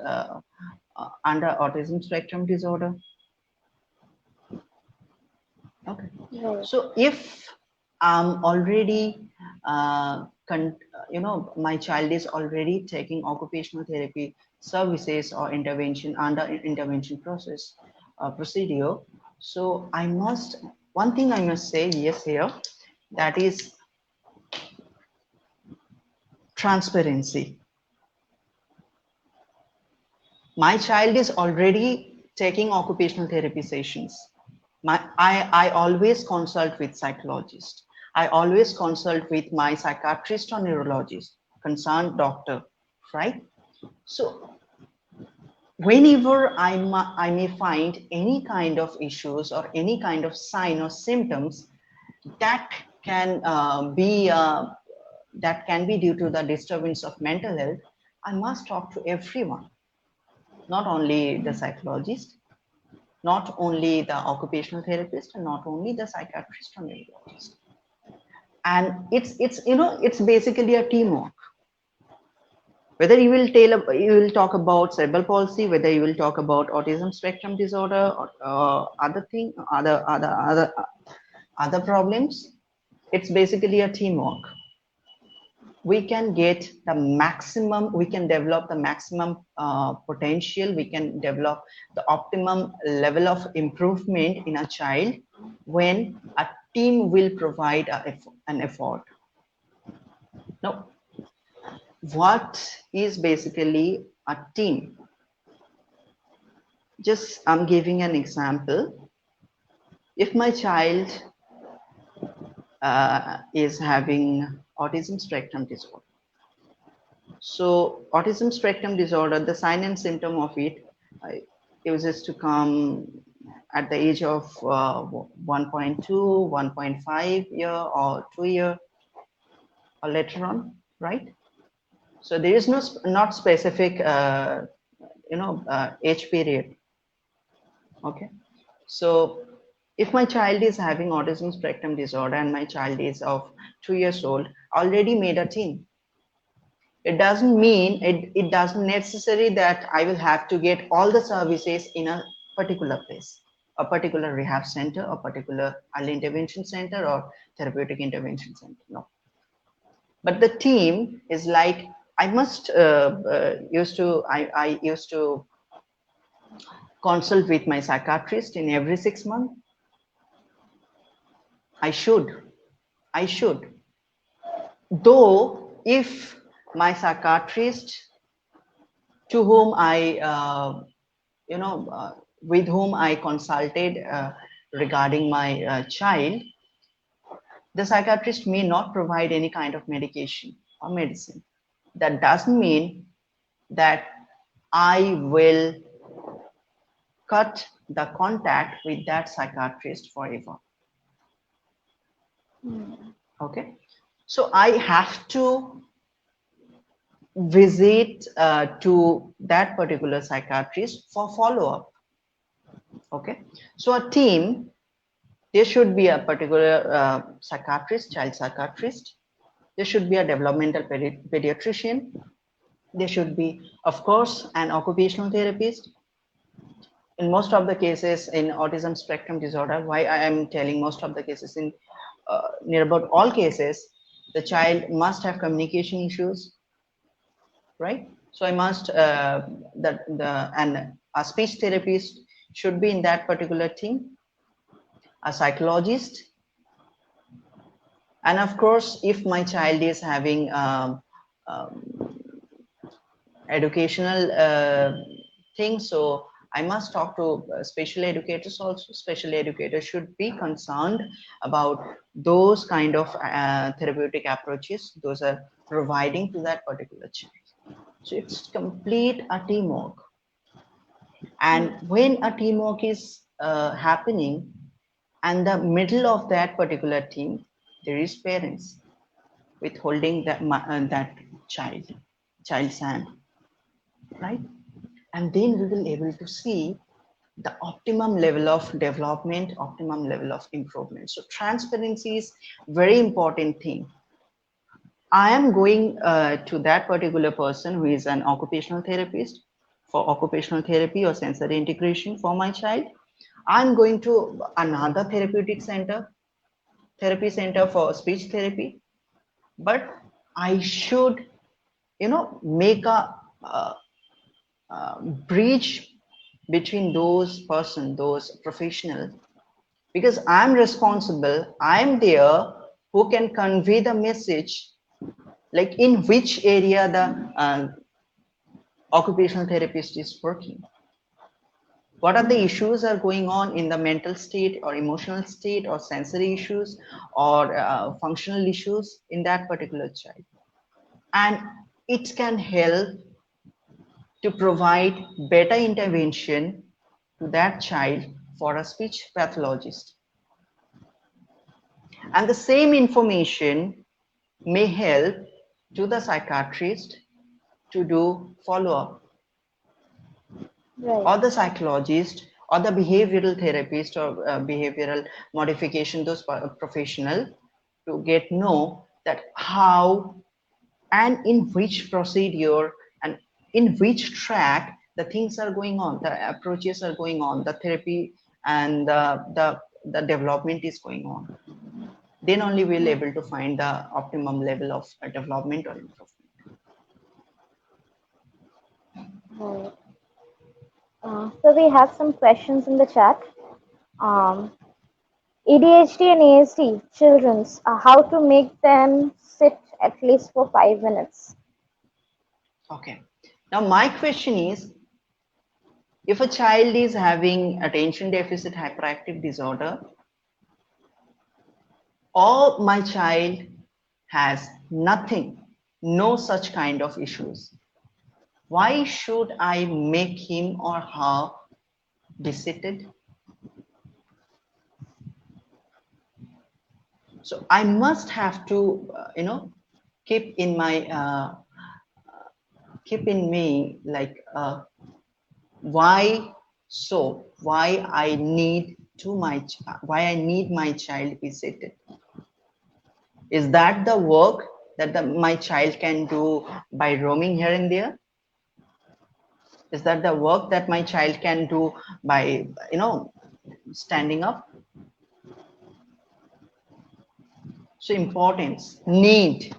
under autism spectrum disorder. Okay. Right. So if I'm already, my child is already taking occupational therapy services or intervention under intervention procedure, so one thing I must say yes here, that is transparency. My child is already taking occupational therapy sessions. I always consult with psychologist. I always consult with my psychiatrist or neurologist, concerned doctor, right? So whenever I may find any kind of issues or any kind of sign or symptoms that can that can be due to the disturbance of mental health, I must talk to everyone, not only the psychologist, not only the occupational therapist, and not only the psychiatrist or neurologist. And it's basically a teamwork. Whether you will talk about cerebral palsy, whether you will talk about autism spectrum disorder, or other problems, it's basically a teamwork. We can get the maximum, we can develop the maximum potential, we can develop the optimum level of improvement in a child when a team will provide an effort. Now, what is basically a team? Just I'm giving an example. If my child is having autism spectrum disorder, so autism spectrum disorder, the sign and symptom of it uses to come at the age of 1.2, 1.5 year or 2 year or later on, right? So there is not specific age period. Okay. So if my child is having autism spectrum disorder and my child is of 2 years old, already made a team. It doesn't mean it doesn't necessary that I will have to get all the services in a particular place, a particular rehab center, a particular early intervention center, or therapeutic intervention center. No, but the team is like, I must I used to consult with my psychiatrist in every 6 months. I should, I should. Though if my psychiatrist to whom I, you know, with whom I consulted regarding my child, the psychiatrist may not provide any kind of medication or medicine. That doesn't mean that I will cut the contact with that psychiatrist forever. Okay, so I have to visit to that particular psychiatrist for follow-up. Okay, so a team, there should be a particular psychiatrist, child psychiatrist. There should be a developmental pediatrician. There should be, of course, an occupational therapist. In most of the cases in autism spectrum disorder, why I am telling most of the cases, in near about all cases, the child must have communication issues, right? So I must and a speech therapist should be in that particular team, a psychologist, and of course, if my child is having educational things, so I must talk to special educators also. Special educators should be concerned about those kind of therapeutic approaches those are providing to that particular child. So it's complete a teamwork. And when a teamwork is happening, and the middle of that particular team, there is parents with holding that child's hand, right? And then we will able to see the optimum level of development, optimum level of improvement. So transparency is very important thing. I am going to that particular person who is an occupational therapist for occupational therapy or sensory integration for my child. I'm going to another therapeutic center, therapy center for speech therapy, but I should, make a, uh bridge between those person, those professional, because I'm responsible, I'm there who can convey the message, like in which area the occupational therapist is working, what are the issues are going on in the mental state or emotional state or sensory issues or functional issues in that particular child, and it can help to provide better intervention to that child for a speech pathologist. And the same information may help to the psychiatrist to do follow-up, Right. or the psychologist or the behavioral therapist or behavioral modification, those professional, to get know that how and in which procedure and in which track the things are going on, the approaches are going on, the therapy and the development is going on. Then only we'll able to find the optimum level of development or improvement. Right. So we have some questions in the chat. Um, ADHD and ASD children's, how to make them sit at least for 5 minutes. Okay. Now my question is, if a child is having attention deficit hyperactive disorder, or my child has nothing, no such kind of issues, why should I make him or her be seated? So I must have to, keep in my, keep in me, like, why so? Why I need to why I need my child be seated? Is that the work that my child can do by roaming here and there? Is that the work that my child can do by, standing up? So importance, need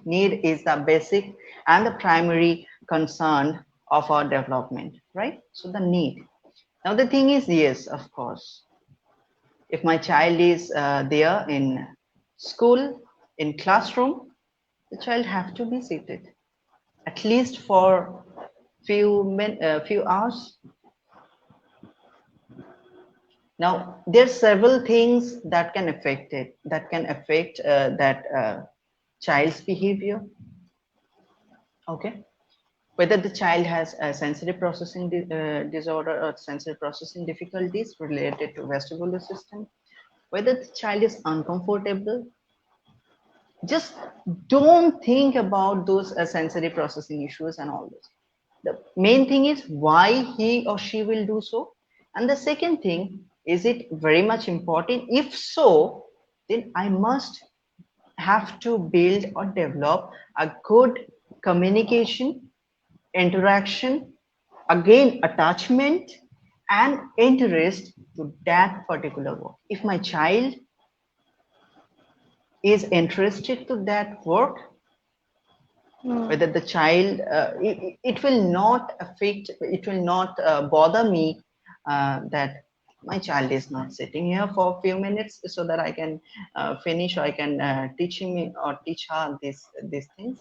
is the basic and the primary concern of our development, right? So the need. Now the thing is, yes, of course, if my child is there in school, in classroom, the child have to be seated at least for few hours. Now there's several things that can affect it, that can affect that child's behavior. Okay, whether the child has a sensory processing disorder or sensory processing difficulties related to vestibular system, whether the child is uncomfortable, just don't think about those sensory processing issues and all this. The main thing is why he or she will do so. And the second thing, is it very much important? If so, then I must have to build or develop a good communication, interaction, again attachment and interest to that particular work. If my child is interested to that work, whether the child it will not affect, it will not bother me that my child is not sitting here for a few minutes so that I can finish, or I can teach him or teach her these things.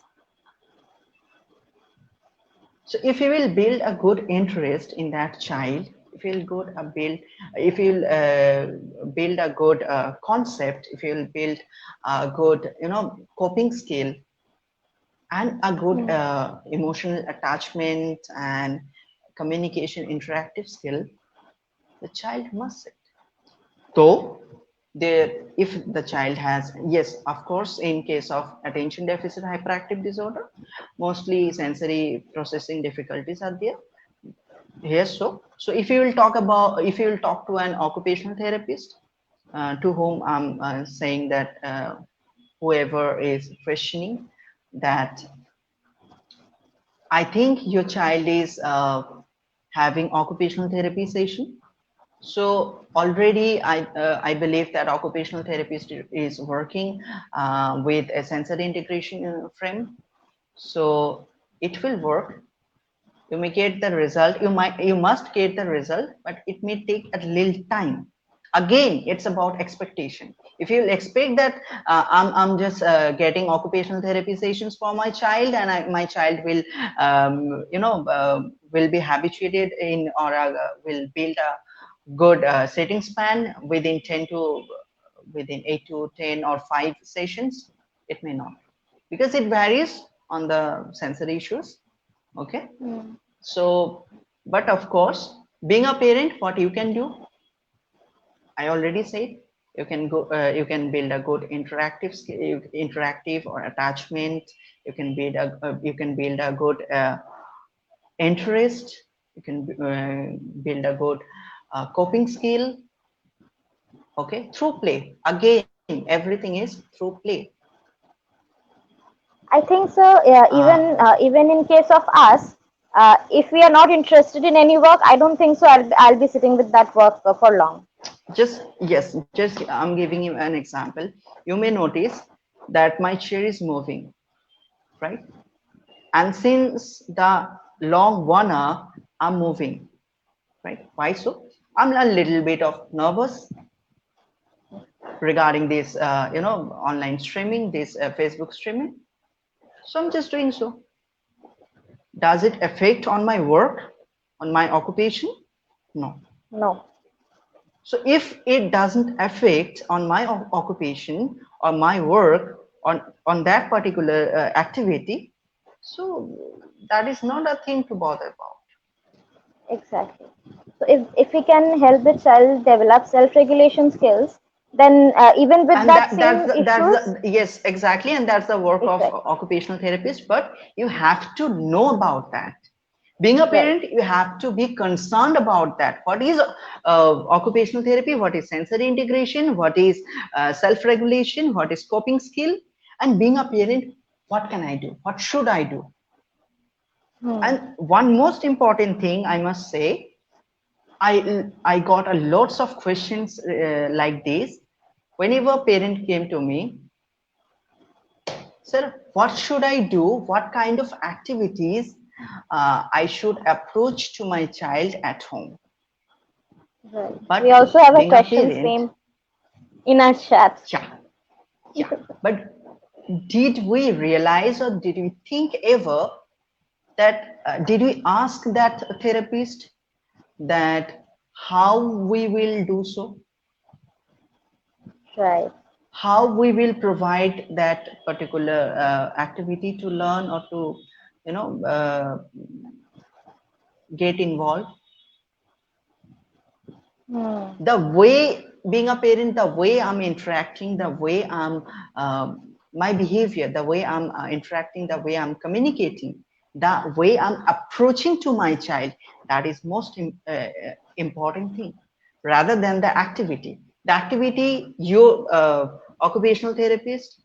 So if you will build a good interest in that child, if you'll good build, if you'll build a good concept, if you'll build a good coping skill and a good emotional attachment and communication interactive skill, the child must sit. Though there, if the child has, yes, of course, in case of attention deficit hyperactive disorder, mostly sensory processing difficulties are there. Yes, so if you will talk about, if you will talk to an occupational therapist, to whom I'm saying that whoever is questioning that, I think your child is having occupational therapy session. So already I believe that occupational therapist is working with a sensory integration frame. So it will work. You may get the result. You must get the result, but it may take a little time. Again, it's about expectation. If you expect that I'm just getting occupational therapy sessions for my child, and my child will will be habituated in, or will build a good sitting span within 10 to within 8 to 10 or 5 sessions, it may not, because it varies on the sensory issues. Okay, so but of course, being a parent, what you can do, I already said, you can go, you can build a good interactive skill, interactive or attachment. You can build you can build a good interest. You can build a good coping skill. Okay, through play. Again, everything is through play. I think so. Uh, Even in case of us, if we are not interested in any work, I don't think so. I'll be sitting with that work for long. just yes, just I'm giving you an example. You may notice that my chair is moving, right? And since the long 1 hour, I'm moving, right? Why so? I'm a little bit of nervous regarding this, online streaming, this Facebook streaming. So I'm just doing so. Does it affect on my work, on my occupation? No. No. So if it doesn't affect on my occupation or my work on that particular activity, so that is not a thing to bother about. Exactly. So if we can help the child develop self-regulation skills, then even with And that that same that's issues, the, yes, exactly, and that's the work of exactly, occupational therapist. But you have to know about that. Being a right, parent, you have to be concerned about that. What is occupational therapy? What is sensory integration? What is self-regulation? What is coping skill? And being a parent, What can I do? What should I do? Hmm. And one most important thing I must say, I got a lots of questions like this. Whenever a parent came to me, sir, what should I do? What kind of activities I should approach to my child at home? Right. We But also have a being a question parent, same in our chat. yeah, yeah. But did we realize or did we think ever that did we ask that therapist that how we will do so, Right. how we will provide that particular activity to learn or to get involved? Hmm. The way, being a parent, the way I'm interacting, the way I'm my behavior, the way I'm interacting, the way I'm communicating, the way I'm approaching to my child, that is most important thing, rather than the activity. The activity, your occupational therapist,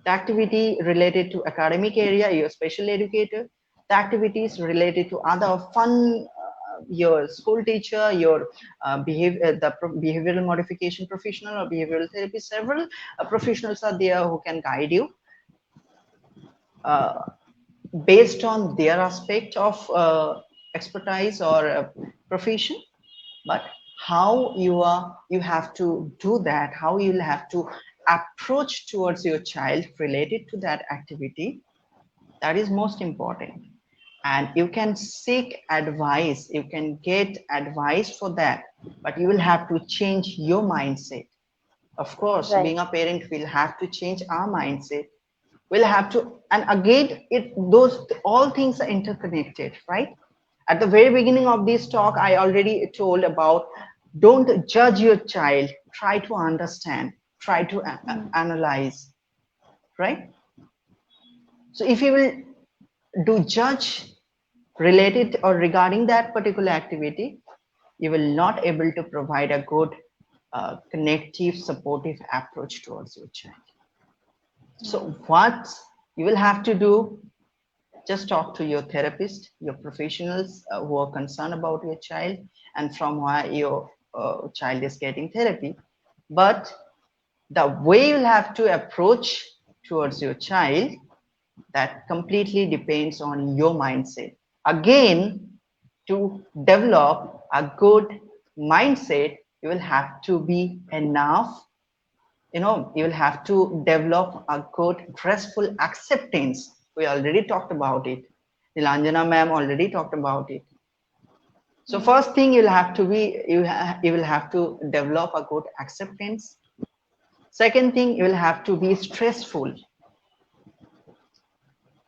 the activity related to academic area, your special educator, the activities related to other fun, your school teacher, your behavioral modification professional or behavioral therapist, several professionals are there who can guide you uh, based on their aspect of expertise or profession. But how you have to do that, how you'll have to approach towards your child related to that activity, that is most important. And you can seek advice, you can get advice for that, but you will have to change your mindset. Of course, Right. being a parent, we'll have to change our mindset. We'll have to, and again, it those all things are interconnected, right? At the very beginning of this talk, I already told about don't judge your child, try to understand, try to analyze, right? So if you will do judge related or regarding that particular activity, you will not able to provide a good connective supportive approach towards your child. So what you will have to do, just talk to your therapist, your professionals who are concerned about your child and from where your child is getting therapy. But the way you'll have to approach towards your child, that completely depends on your mindset. Again, to develop a good mindset, you will have to be enough, you will have to develop a good restful acceptance. We already talked about it. Nilanjana ma'am already talked about it. So first thing you'll have to be, you will have to develop a good acceptance. Second thing, you will have to be stressful.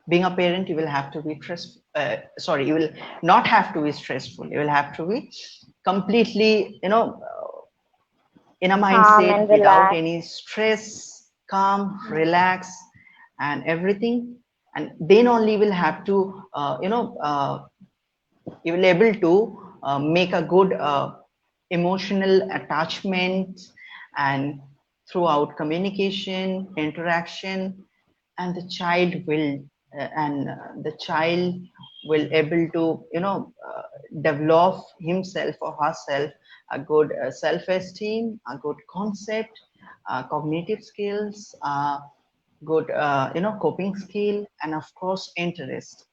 Being a parent, you will have to be sorry, you will not have to be stressful. You will have to be completely, in a Calm mindset and without relax. any stress, calm, relax, and everything. And then only will have to, you will able to make a good emotional attachment and throughout communication, interaction, and the child will able to develop himself or herself a good self-esteem, a good concept, cognitive skills, good coping skill, and of course interest.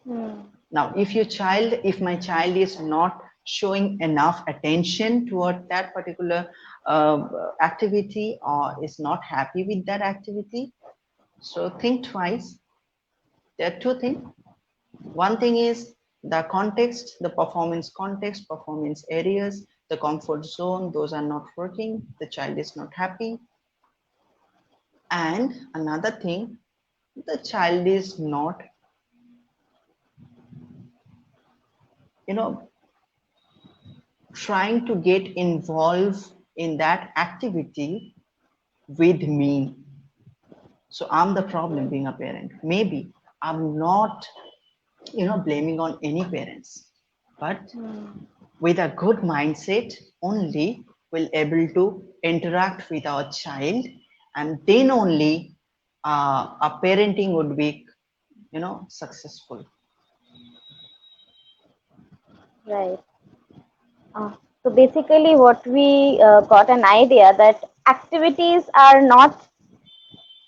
Hmm. Now if my child is not showing enough attention toward that particular uh, activity or is not happy with that activity, so think twice. There are two things. One thing is the context, the performance context, performance areas, the comfort zone, those are not working, the child is not happy. And another thing, the child is not, you know, trying to get involved in that activity with me. So I'm the problem being a parent. Maybe I'm not, blaming on any parents, but with a good mindset only we'll able to interact with our child, and then only our parenting would be, successful. Right. So basically, what we got an idea that activities are not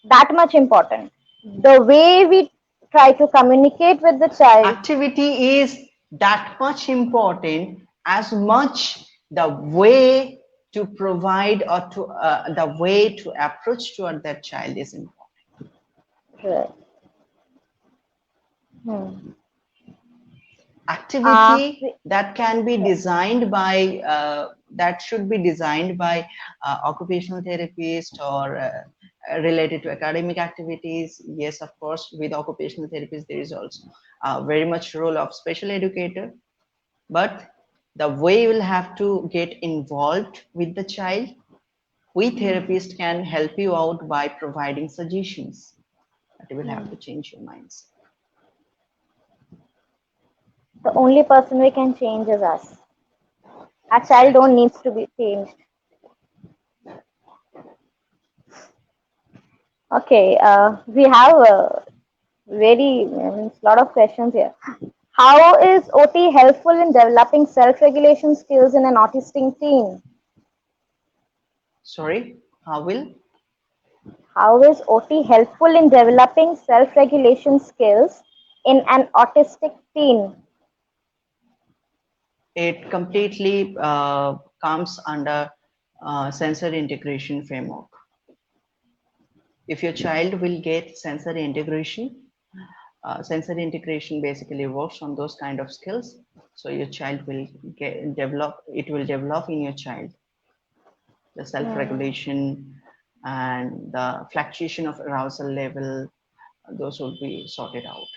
that much important. The way we try to communicate with the child. Activity is that much important as much the way to provide or to the way to approach toward that child is important. Right. Hmm. Activity We- that can be designed by that should be designed by occupational therapist or related to academic activities. Yes, of course, with occupational therapists there is also very much role of special educator, but the way you will have to get involved with the child, we therapists can help you out by providing suggestions, but you will have to change your minds. the only person we can change is us. Our child Exactly. don't needs to be changed. Okay, we have a lot of questions here. How is OT helpful in developing self-regulation skills in an autistic teen? Sorry, how will How is OT helpful in developing self-regulation skills in an autistic teen? it completely comes under sensory integration framework. If your child will get sensory integration basically works on those kind of skills. So your child will it will develop in your child the Hmm. self-regulation and the fluctuation of arousal level, those will be sorted out.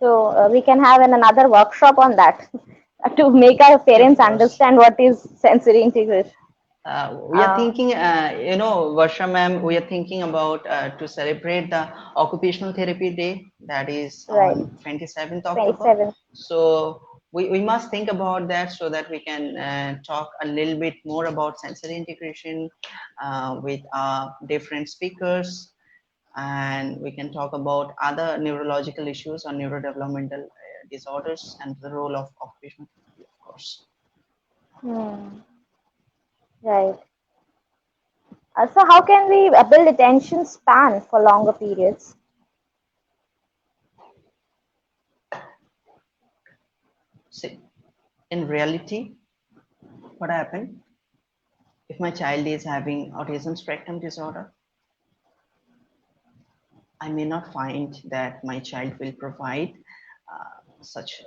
So we can have another workshop on that to make our Yeah, of parents course. understand what is sensory integration. We are Uh, thinking, Varsha ma'am, we are thinking about to celebrate the Occupational Therapy Day that is right, on 27th October. 27. So we must think about that so that we can talk a little bit more about sensory integration with different speakers, and we can talk about other neurological issues or neurodevelopmental disorders and the role of occupational therapy, of course. Hmm. Right. So how can we build attention span for longer periods? See, in reality, what happened if my child is having autism spectrum disorder? I may not find that my child will provide such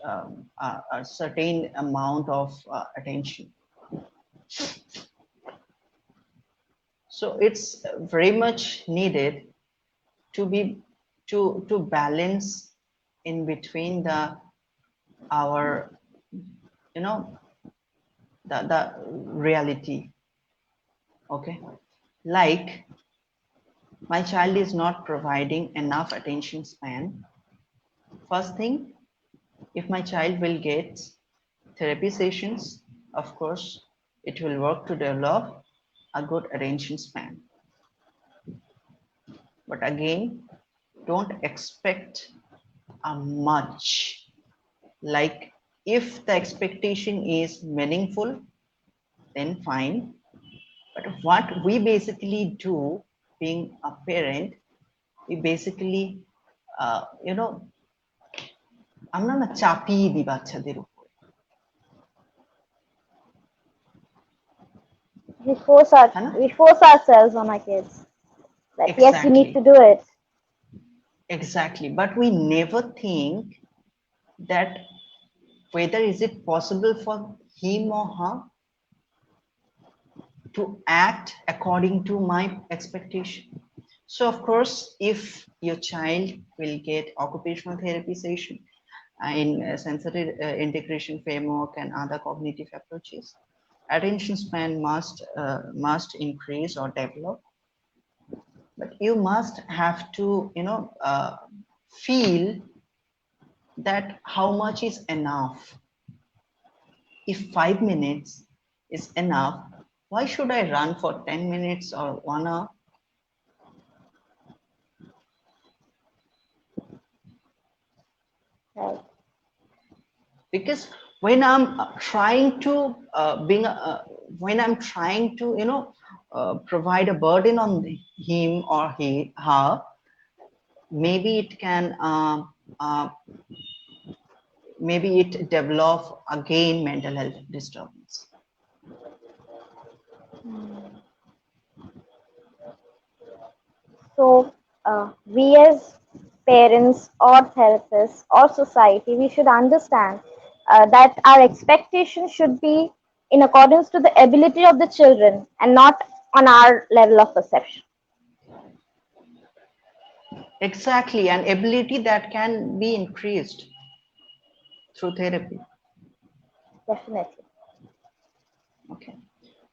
a certain amount of attention. So it's very much needed to be to balance in between the our you know the reality. Okay, like my child is not providing enough attention span. First thing, if my child will get therapy sessions, of course, it will work to develop a good attention span. But again, don't expect a much. Like if the expectation is meaningful, then fine. But what we basically do, being a parent, we basically, you know, আমরা না চাপিয়ে দিই বাচ্চাদের উপর। है ना? We force ourselves on our kids that yes, you need to Exactly. do it. Exactly. But we never think that whether is it possible for him or her to act according to my expectation. So of course, if your child will get occupational therapy session in sensory integration framework and other cognitive approaches, attention span must increase or develop. But you must have to, feel that how much is enough. If 5 minutes is enough, why should I run for 10 minutes or 1 hour? Right. Because when I'm trying to when I'm trying to provide a burden on him or her, maybe it can uh, maybe it develop again mental health disturbance. So, we as parents or therapists or society, we should understand that our expectation should be in accordance to the ability of the children and not on our level of perception. Exactly, an ability that can be increased through therapy. Definitely. Okay,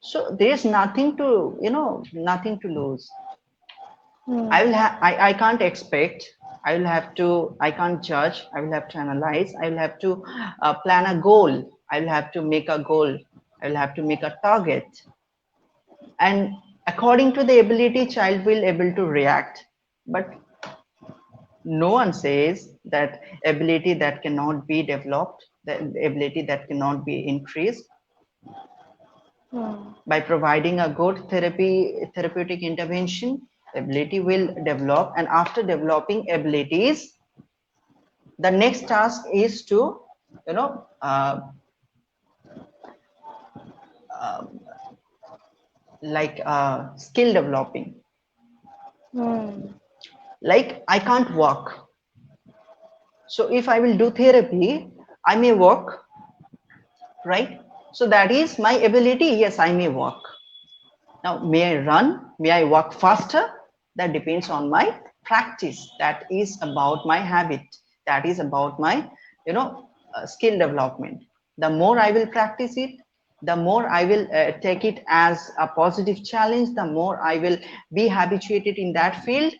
so there's nothing to nothing to lose. Hmm. I can't expect. I will have to. I can't judge. I will have to analyze. I will have to plan a goal. I will have to make a goal. I will have to make a target. And according to the ability, child will able to react. But no one says that ability that cannot be developed, the ability that cannot be increased Hmm. by providing a good therapeutic intervention. The ability will develop, and after developing abilities, the next task is to you know uh, uh, skill developing. Hmm. Like I can't walk, so if I will do therapy, I may walk, right? So that is my ability. Yes, I may walk. Now, may I run, may I walk faster? That depends on my practice. That is about my habit. That is about my skill development. The more I will practice it, the more I will take it as a positive challenge, the more I will be habituated in that field.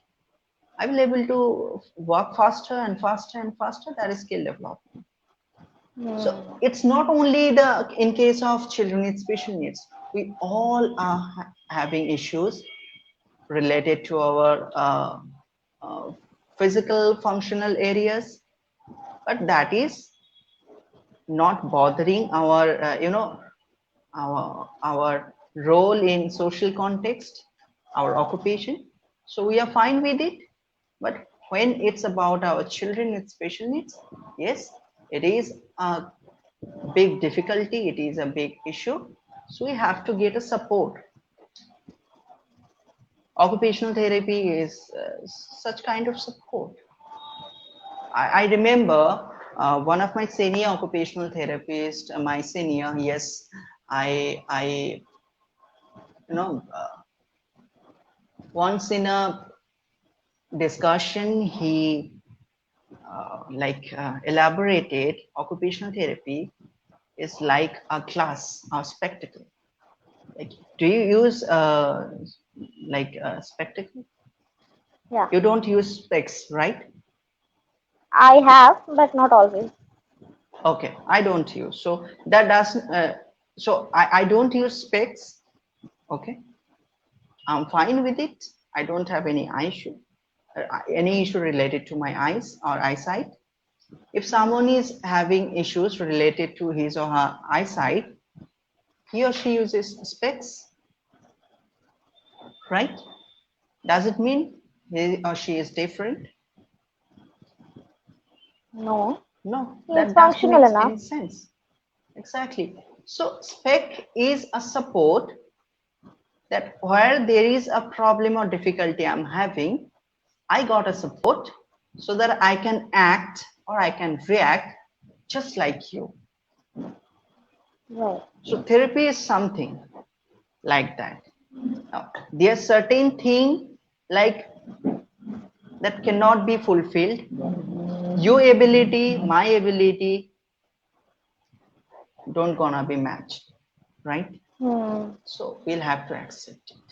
I will able to work faster and faster and faster. That is skill development. So Hmm. it's not only the in case of children with special needs. We all are having issues related to our uh, physical functional areas, but that is not bothering our our role in social context, our occupation. So we are fine with it. But when it's about our children with special needs, yes, it is a big difficulty, it is a big issue. So we have to get a support. Occupational therapy is such kind of support. I remember one of my senior occupational therapists, my senior, yes, I you know once in a discussion he elaborated occupational therapy is like a glass or spectacle. Like, do you use spectacle? Yeah, You don't use specs, right? I have, but not always. Okay, I don't use. So that doesn't. I don't use specs. Okay, I'm fine with it. I don't have any issue related to my eyes or eyesight. If someone is having issues related to his or her eyesight, he or she uses specs, right? Does it mean he or she is different? No, No, he is that doesn't functional make enough. any sense. Exactly. So spec is a support that where there is a problem or difficulty I'm having, I got a support so that I can act or I can react just like you. Right. So therapy is something like that. Now, there are certain things like that cannot be fulfilled. Your ability, my ability, don't gonna be matched, right? Hmm. So we'll have to accept it.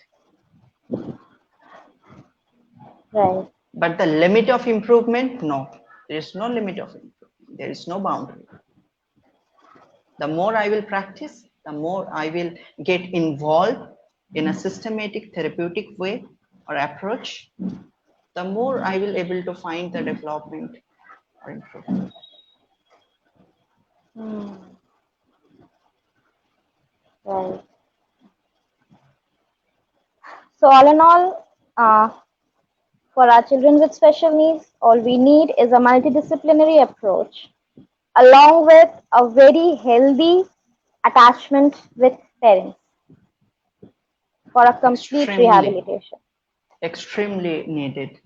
Right. But the limit of improvement, no, there is no limit of improvement. There is no boundary. The more I will practice, the more I will get involved in a systematic therapeutic way or approach, the more I will able to find the development or improvement. Hmm. Right. So all in all, for our children with special needs, all we need is a multidisciplinary approach along with a very healthy attachment with parents for a complete Extremely, rehabilitation. extremely needed.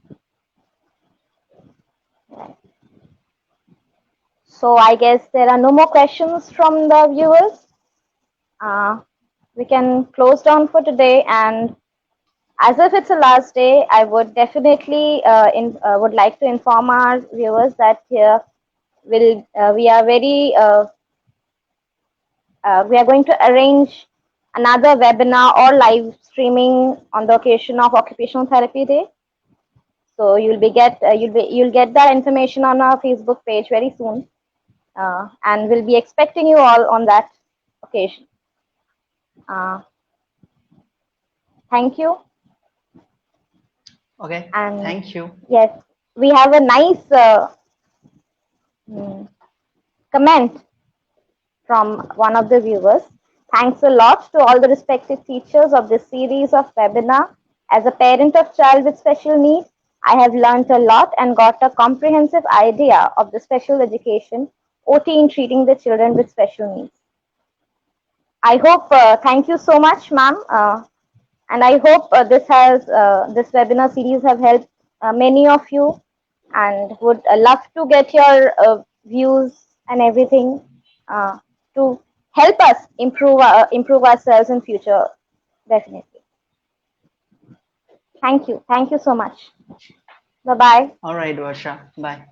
Right. So I guess there are no more questions from the viewers. Uh, we can close down for today, and as if it's the last day, I would definitely would like to inform our viewers that here will we are very we are going to arrange another webinar or live streaming on the occasion of Occupational Therapy Day. So you'll get that information on our Facebook page very soon, and we'll be expecting you all on that occasion. Uh, thank you, Okay, and thank you. yes, we have a nice mm, comment from one of the viewers. Thanks a lot to all the respected teachers of this series of webinar. As a parent of child with special needs, I have learned a lot and got a comprehensive idea of the special education OT in treating the children with special needs. I hope, thank you so much, ma'am. And I hope this webinar series have helped many of you, and would love to get your views and everything uh, to help us improve ourselves in future. Definitely. Thank you so much. Bye bye. All right, Varsha. Bye.